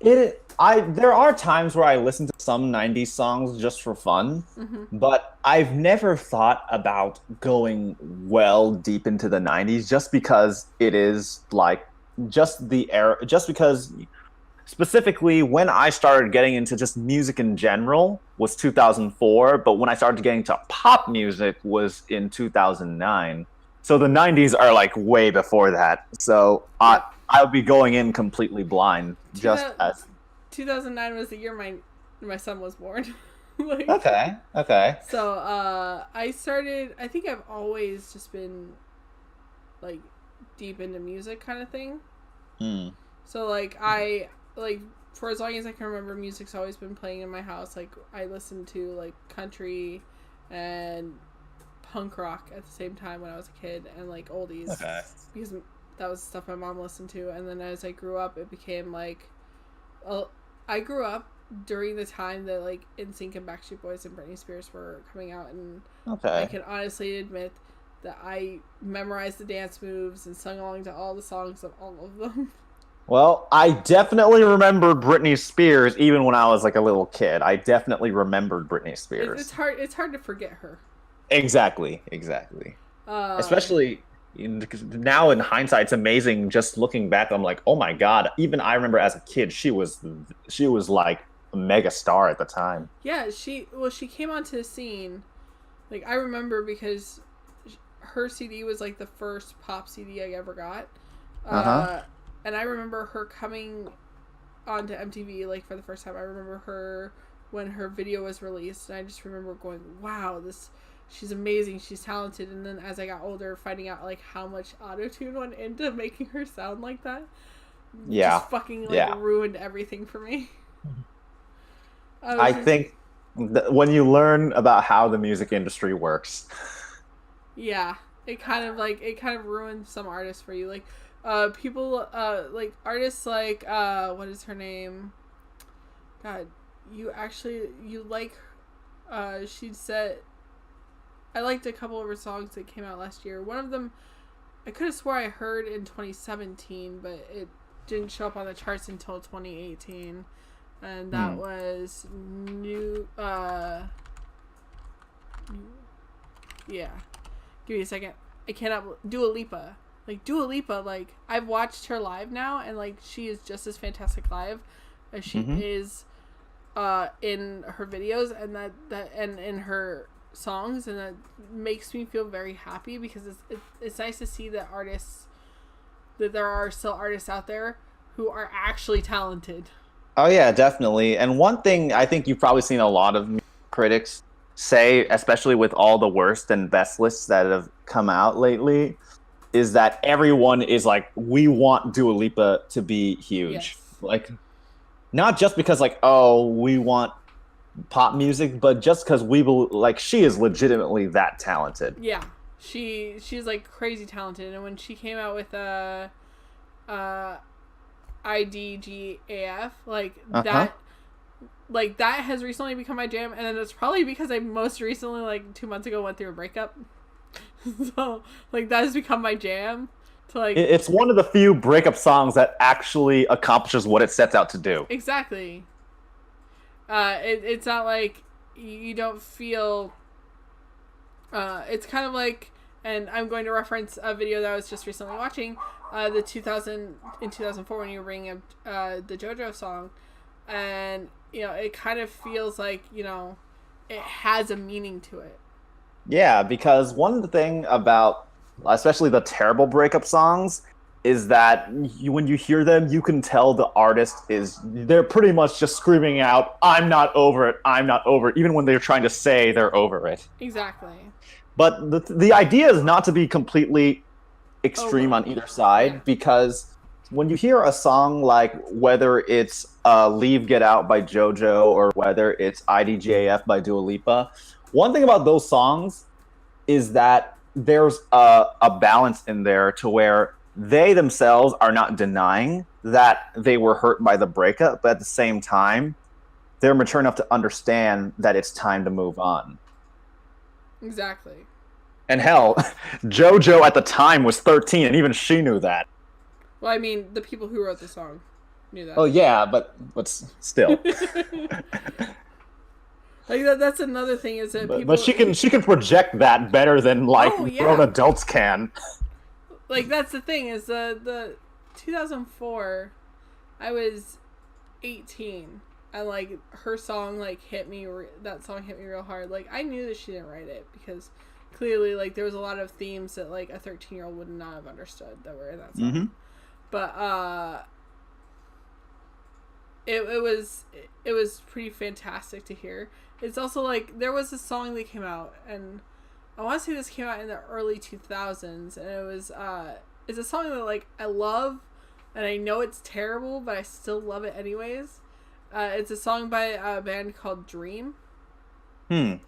There are times where I listen to some 90s songs just for fun, but I've never thought about going well deep into the 90s just because it is like just the era, just because specifically when I started getting into just music in general was 2004, but when I started getting to pop music was in 2009. So the 90s are like way before that. So I'll be going in completely blind. Just as 2009 was the year my son was born. Like, okay. So I think I've always just been like deep into music kind of thing. So like for as long as I can remember, music's always been playing in my house. Like I listened to like country and punk rock at the same time when I was a kid, and like oldies, because that was stuff my mom listened to. And then as I grew up, it became like, I grew up during the time that like NSYNC and Backstreet Boys and Britney Spears were coming out, and I can honestly admit that I memorized the dance moves and sung along to all the songs of all of them. Well, I definitely remember Britney Spears even when I was like a little kid. I definitely remembered Britney Spears. It's hard to forget her. Exactly. Especially now in hindsight, it's amazing just looking back. I'm like, oh my god! Even I remember as a kid, she was like a mega star at the time. Yeah, she came onto the scene. Like I remember because her CD was like the first pop CD I ever got. And I remember her coming onto MTV like for the first time. I remember her when her video was released, and I just remember going, "Wow, she's amazing. She's talented." And then as I got older, finding out like how much autotune went into making her sound like that, just fucking ruined everything for me. I think when you learn about how the music industry works, yeah, it kind of ruined some artists for you, like. People, like, artists like, what is her name? God, you like, she said, I liked a couple of her songs that came out last year. One of them, I could have swore I heard in 2017, but it didn't show up on the charts until 2018. And that was yeah. Give me a second. I cannot, Dua Lipa. Like, Dua Lipa, like, I've watched her live now, and, like, she is just as fantastic live as she is in her videos and and in her songs, and that makes me feel very happy because it's nice to see that there are still artists out there who are actually talented. Oh, yeah, definitely. And one thing I think you've probably seen a lot of critics say, especially with all the worst and best lists that have come out lately, is that everyone is like, we want Dua Lipa to be huge. Yes. Like, not just because like, oh, we want pop music, but just because like she is legitimately that talented. Yeah, she's like crazy talented, and when she came out with IDGAF, that has recently become my jam, and then it's probably because I most recently, like 2 months ago, went through a breakup. So, like, that has become my jam. To like, it's one of the few breakup songs that actually accomplishes what it sets out to do. Exactly. It's not like you don't feel. It's kind of like, and I'm going to reference a video that I was just recently watching, the 2004 when you were bringing up the JoJo song, and it kind of feels like it has a meaning to it. Yeah, because one thing about especially the terrible breakup songs is that when you hear them, you can tell the artist they're pretty much just screaming out, "I'm not over it, I'm not over it," even when they're trying to say they're over it. Exactly. But the idea is not to be completely extreme on either side, because when you hear a song like, whether it's Leave Get Out by JoJo or whether it's IDJF by Dua Lipa, one thing about those songs is that there's a balance in there to where they themselves are not denying that they were hurt by the breakup, but at the same time, they're mature enough to understand that it's time to move on. Exactly. And hell, JoJo at the time was 13, and even she knew that. Well, I mean, the people who wrote the song knew that. Oh yeah, but still. Like that's another thing is that people. But she can project that better than grown adults can. Like that's the thing is the 2004, I was 18, and like her song hit me. That song hit me real hard. Like I knew that she didn't write it because clearly there was a lot of themes that a 13-year-old would not have understood that were in that song. Mm-hmm. But it was pretty fantastic to hear. It's also there was a song that came out, and I want to say this came out in the early 2000s, and it was it's a song that I love, and I know it's terrible, but I still love it anyways. It's a song by a band called Dream. And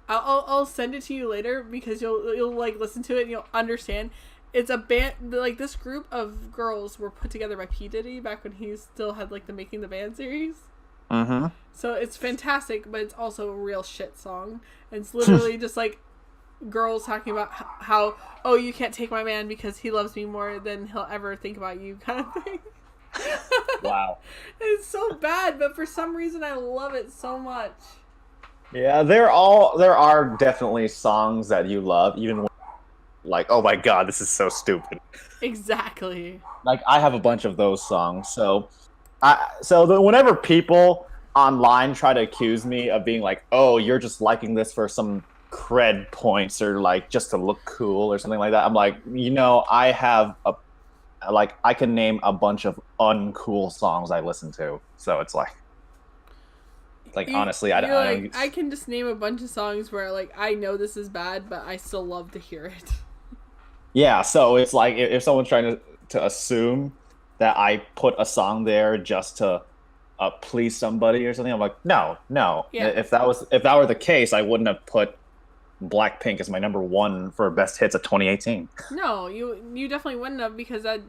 I'll send it to you later because you'll listen to it and you'll understand. It's a band this group of girls were put together by P. Diddy back when he still had the Making the Band series. Mm-hmm. So it's fantastic, but it's also a real shit song. And it's literally just girls talking about how you can't take my man because he loves me more than he'll ever think about you kind of thing. Wow. It's so bad, but for some reason I love it so much. Yeah, there are definitely songs that you love, even when oh my god, this is so stupid. Exactly. I have a bunch of those songs, so whenever people online try to accuse me of being oh, you're just liking this for some cred points or just to look cool or something like that, I'm I have I can name a bunch of uncool songs I listen to, so it's honestly, I don't. I can just name a bunch of songs where I know this is bad, but I still love to hear it. Yeah, so it's if someone's trying to assume that I put a song there just to please somebody or something, I'm no. Yeah. If that were the case, I wouldn't have put Blackpink as my number one for best hits of 2018. No, you definitely wouldn't have, because that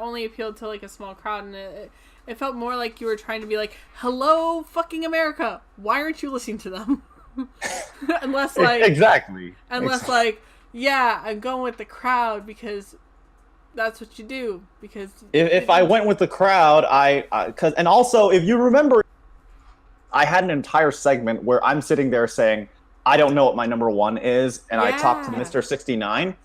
only appealed to a small crowd, and it felt more like you were trying to be hello fucking America, why aren't you listening to them? Unless exactly. Unless yeah, I'm going with the crowd because that's what you do. Because if I went with the crowd, and also if you remember, I had an entire segment where I'm sitting there saying I don't know what my number one is, and I talked to Mr. 69.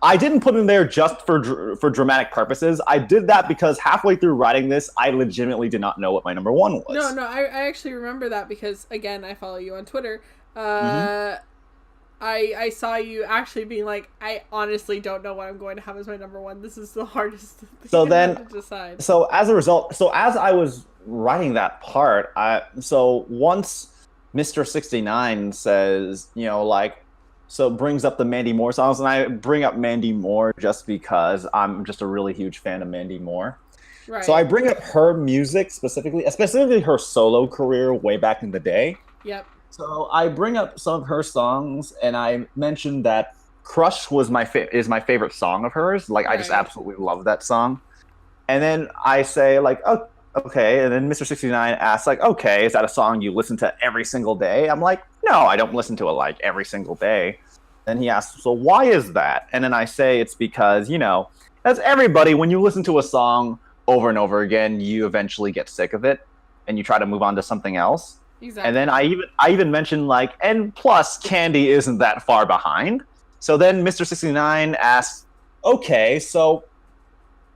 I didn't put him there just for dramatic purposes. I did that because halfway through writing this, I legitimately did not know what my number one was. No, I actually remember that because, again, I follow you on Twitter. I saw you actually being I honestly don't know what I'm going to have as my number one. This is the hardest thing to decide. So as a result, as I was writing that part, once Mr. 69 says, brings up the Mandy Moore songs, and I bring up Mandy Moore just because I'm just a really huge fan of Mandy Moore. Right. So I bring up her music specifically her solo career way back in the day. Yep. So I bring up some of her songs, and I mentioned that "Crush" was is my favorite song of hers. I just absolutely love that song. And then I say oh, okay, and then Mr. 69 asks okay, is that a song you listen to every single day? I'm no, I don't listen to it every single day. And he asks, so why is that? And then I say it's because, as everybody, when you listen to a song over and over again, you eventually get sick of it and you try to move on to something else. Exactly. And then I even mentioned like, and plus Candy isn't that far behind. So then Mr. 69 asked, okay, so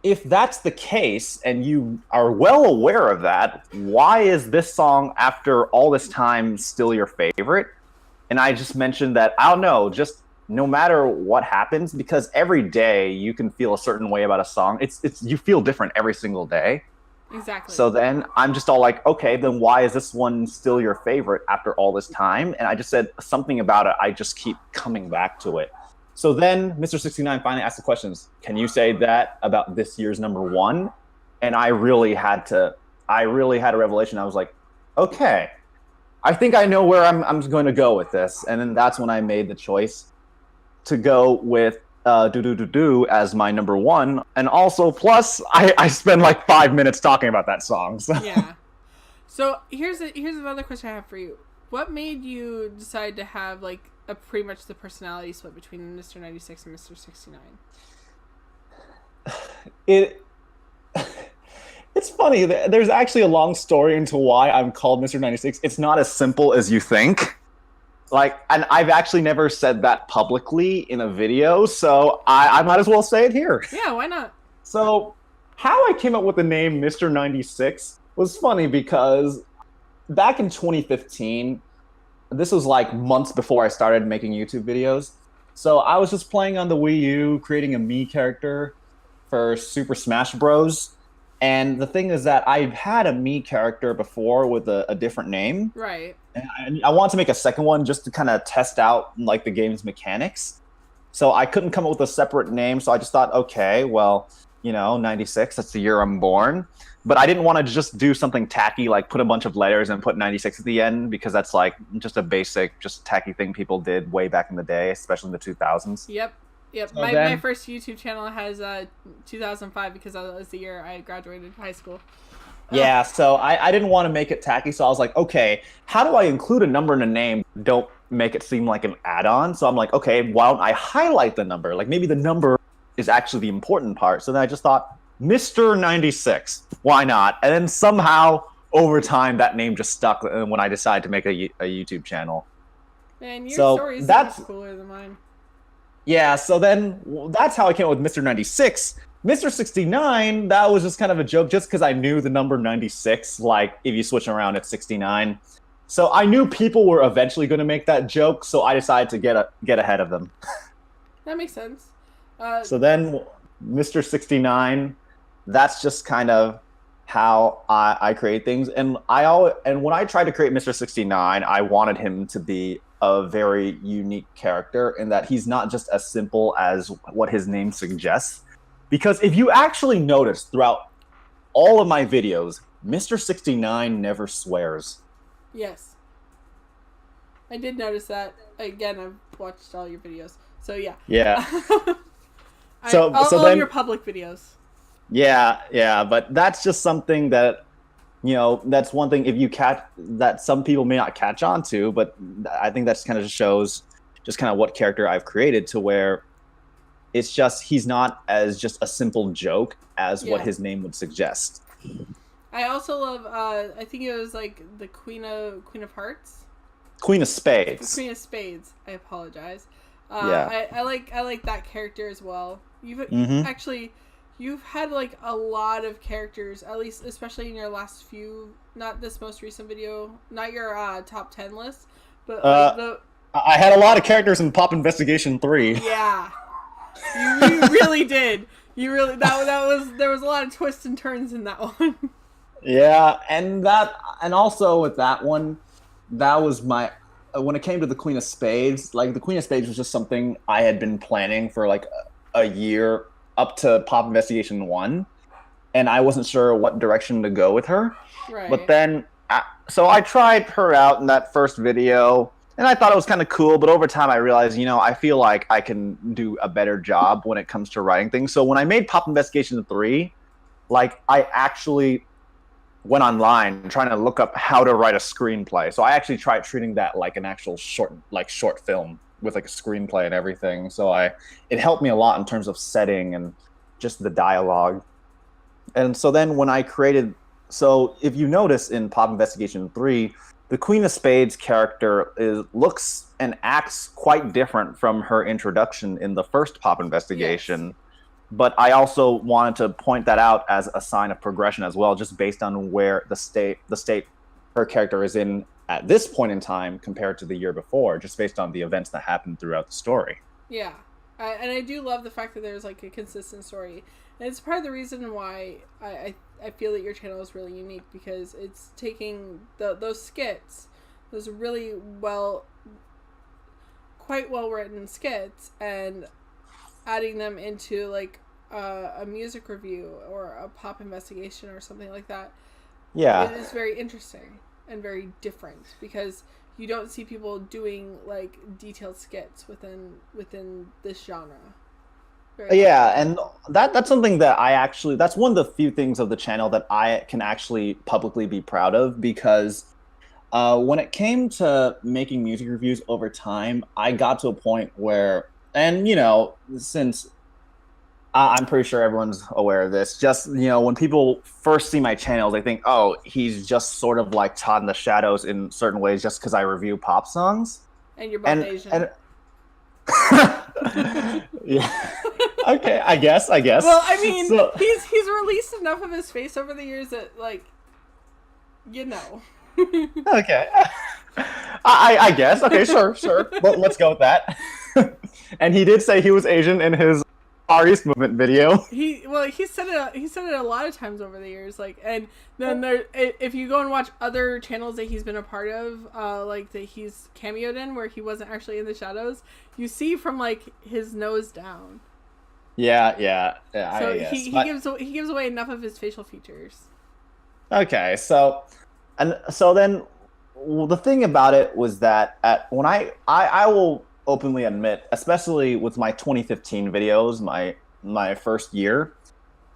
if that's the case and you are well aware of that, why is this song after all this time still your favorite? And I just mentioned that, I don't know, just no matter what happens, because every day you can feel a certain way about a song. It's you feel different every single day. Exactly. So then I'm just all like, okay, then why is this one still your favorite after all this time? And I just said something about it. I just keep coming back to it. So then Mr. 69 finally asked the questions, can you say that about this year's number one? And I really had a revelation. I was like, okay, I think I know where I'm going to go with this. And then that's when I made the choice to go with Do Do Do Do as my number one. And also, plus, I spend like 5 minutes talking about that song. So. Yeah. So here's another question I have for you. What made you decide to have like a pretty much the personality split between Mr. 96 and Mr. 69? It's funny. There's actually a long story into why I'm called Mr. 96. It's not as simple as you think. Like, and I've actually never said that publicly in a video, so I might as well say it here. Yeah, why not? So, how I came up with the name Mr. 96 was funny because back in 2015, this was like months before I started making YouTube videos. So I was just playing on the Wii U, creating a Mii character for Super Smash Bros. And the thing is that I've had a Mii character before with a different name. Right. And I want to make a second one just to kind of test out like the game's mechanics. So I couldn't come up with a separate name. So I just thought, okay, well, 96, that's the year I'm born. But I didn't want to just do something tacky, like put a bunch of letters and put 96 at the end, because that's like just a basic, just tacky thing people did way back in the day, especially in the 2000s. Yep. So My first YouTube channel has 2005 because that was the year I graduated high school. Yeah, so I didn't want to make it tacky, so I was like, okay, how do I include a number in a name? Don't make it seem like an add-on. So I'm like, okay, why don't I highlight the number? Like maybe the number is actually the important part. So then I just thought, Mr. 96, why not? And then somehow, over time, that name just stuck when I decided to make a YouTube channel. Man, your story is so much cooler than mine. Yeah, so then that's how I came up with Mr. 96. Mr. 69, that was just kind of a joke just because I knew the number 96, like if you switch around, it's 69. So I knew people were eventually going to make that joke, so I decided to get ahead of them. That makes sense. So then Mr. 69, that's just kind of how I create things. And when I tried to create Mr. 69, I wanted him to be a very unique character in that he's not just as simple as what his name suggests. Because if you actually notice throughout all of my videos, Mr. 69 never swears. Yes. I did notice that. Again, I've watched all your videos. So yeah. Yeah. all then your public videos. Yeah, but that's just something that, that's one thing if you catch that some people may not catch on to, but I think that kind of just shows just kind of what character I've created to where it's just he's not as just a simple joke as what his name would suggest. I also love I think it was like the Queen of Hearts? Queen of Spades. Queen of Spades. I apologize. Yeah. I like that character as well. You've had like a lot of characters, at least especially in your last few, not this most recent video, not your top 10 list, but I had a lot of characters in Pop Investigation 3. Yeah. You really did. You really there was a lot of twists and turns in that one. Yeah, and also with that one, that was my when it came to the Queen of Spades, like the Queen of Spades was just something I had been planning for like a year up to Pop Investigation 1, and I wasn't sure what direction to go with her. Right. But then so I tried her out in that first video. And I thought it was kind of cool, but over time I realized, I feel like I can do a better job when it comes to writing things. So when I made Pop Investigation 3, like I actually went online trying to look up how to write a screenplay. So I actually tried treating that like an actual short film with like a screenplay and everything. So it helped me a lot in terms of setting and just the dialogue. And so then when I created, so if you notice in Pop Investigation 3, the Queen of Spades character looks and acts quite different from her introduction in the first Pop Investigation. Yes. But I also wanted to point that out as a sign of progression as well, just based on where the state her character is in at this point in time compared to the year before, just based on the events that happened throughout the story. Yeah. And I do love the fact that there's like a consistent story. And it's part of the reason why I feel that your channel is really unique, because it's taking those skits, those really quite well written skits, and adding them into like a music review or a pop investigation or something like that. Yeah. It is very interesting and very different, because you don't see people doing like detailed skits within this genre. Yeah, and that's something that that's one of the few things of the channel that I can actually publicly be proud of, because when it came to making music reviews over time, I got to a point where, and since I'm pretty sure everyone's aware of this, just when people first see my channels, they think, oh, he's just sort of like Todd in the Shadows in certain ways, just because I review pop songs. And you're both Asian. Yeah. Okay, I guess. Well, I mean, he's released enough of his face over the years that, like, Okay. I guess. Okay, sure. But let's go with that. And he did say he was Asian in his Far East Movement video. He said it a lot of times over the years, like, and then if you go and watch other channels that he's been a part of, like that he's cameoed in where he wasn't actually in the shadows, you see from like his nose down. Yeah. So he gives away enough of his facial features. Okay, so then the thing about it was that when I will openly admit, especially with my 2015 videos, my first year,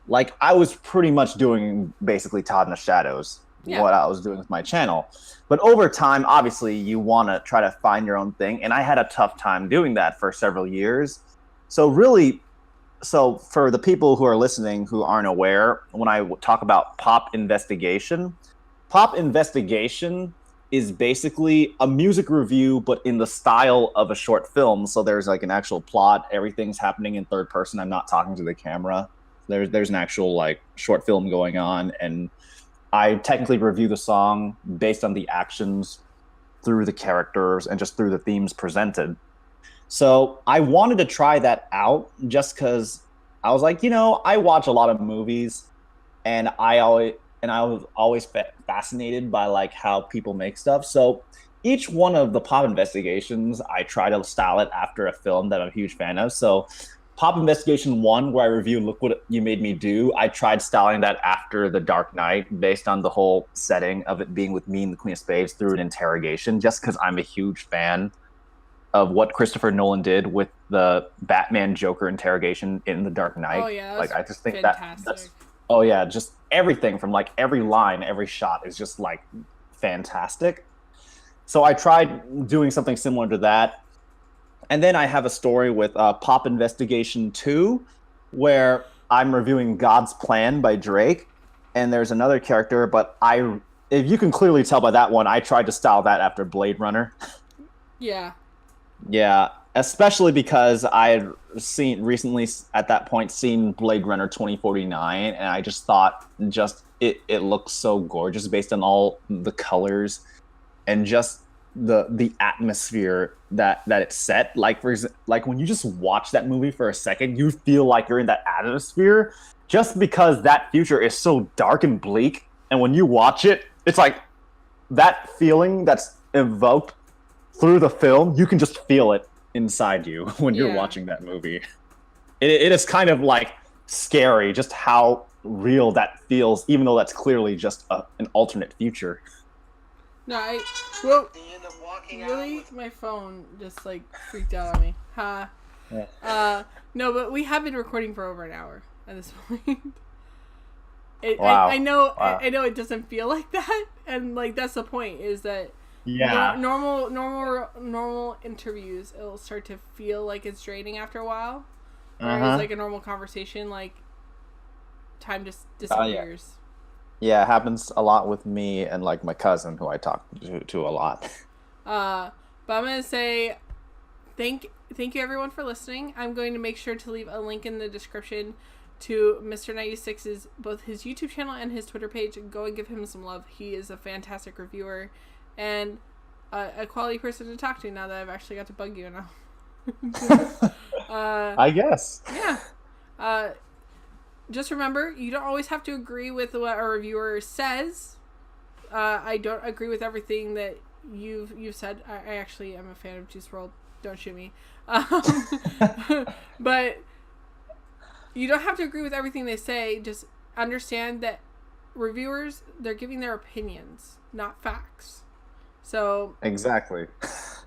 like I was pretty much doing basically Todd in the Shadows, what I was doing with my channel. But over time, obviously, you want to try to find your own thing, and I had a tough time doing that for several years. So for the people who are listening who aren't aware, when I talk about Pop Investigation is basically a music review, but in the style of a short film. So there's like an actual plot. Everything's happening in third person. I'm not talking to the camera. There's an actual like short film going on, and I technically review the song based on the actions through the characters and just through the themes presented. So I wanted to try that out just because I was like, I watch a lot of movies, and I was always fascinated by like how people make stuff. So each one of the Pop Investigations, I try to style it after a film that I'm a huge fan of. So Pop Investigation 1, where I review Look What You Made Me Do, I tried styling that after The Dark Knight, based on the whole setting of it being with me and the Queen of Spades through an interrogation, just because I'm a huge fan of what Christopher Nolan did with the Batman Joker interrogation in The Dark Knight. Oh yeah, like I just think fantastic. that's oh yeah, just everything from like every line, every shot is just like fantastic. So I tried doing something similar to that. And then I have a story with Pop Investigation 2, where I'm reviewing God's Plan by Drake. And there's another character, but if you can clearly tell by that one, I tried to style that after Blade Runner. Yeah. Yeah, especially because I had recently at that point seen Blade Runner 2049, and I just thought it looks so gorgeous based on all the colors and just the atmosphere that it's set. Like when you just watch that movie for a second, you feel like you're in that atmosphere just because that future is so dark and bleak. And when you watch it, it's like that feeling that's evoked through the film, you can just feel it inside you when you're watching that movie. It is kind of like scary just how real that feels, even though that's clearly just an alternate future. No, really, my phone just like freaked out on me. Ha. Yeah. No, but we have been recording for over an hour at this point. Wow. I know Wow. I know it doesn't feel like that, and like that's the point, is that normal interviews, it'll start to feel like it's draining after a while. Whereas like a normal conversation, like time just disappears. Yeah, it happens a lot with me and like my cousin who I talk to a lot. But I'm gonna say thank you everyone for listening. I'm going to make sure to leave a link in the description to Mr. 96's both his YouTube channel and his Twitter page. Go and give him some love. He is a fantastic reviewer and a quality person to talk to now that I've actually got to bug you enough. I guess. Yeah. Just remember, you don't always have to agree with what a reviewer says. I don't agree with everything that you've said. I actually am a fan of Juice WRLD. Don't shoot me. But you don't have to agree with everything they say. Just understand that reviewers, they're giving their opinions, not facts. So exactly.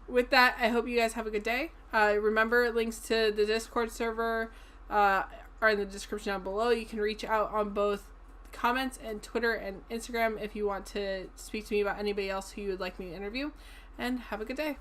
With that, I hope you guys have a good day. Remember, links to the Discord server are in the description down below. You can reach out on both comments and Twitter and Instagram if you want to speak to me about anybody else who you would like me to interview. And have a good day.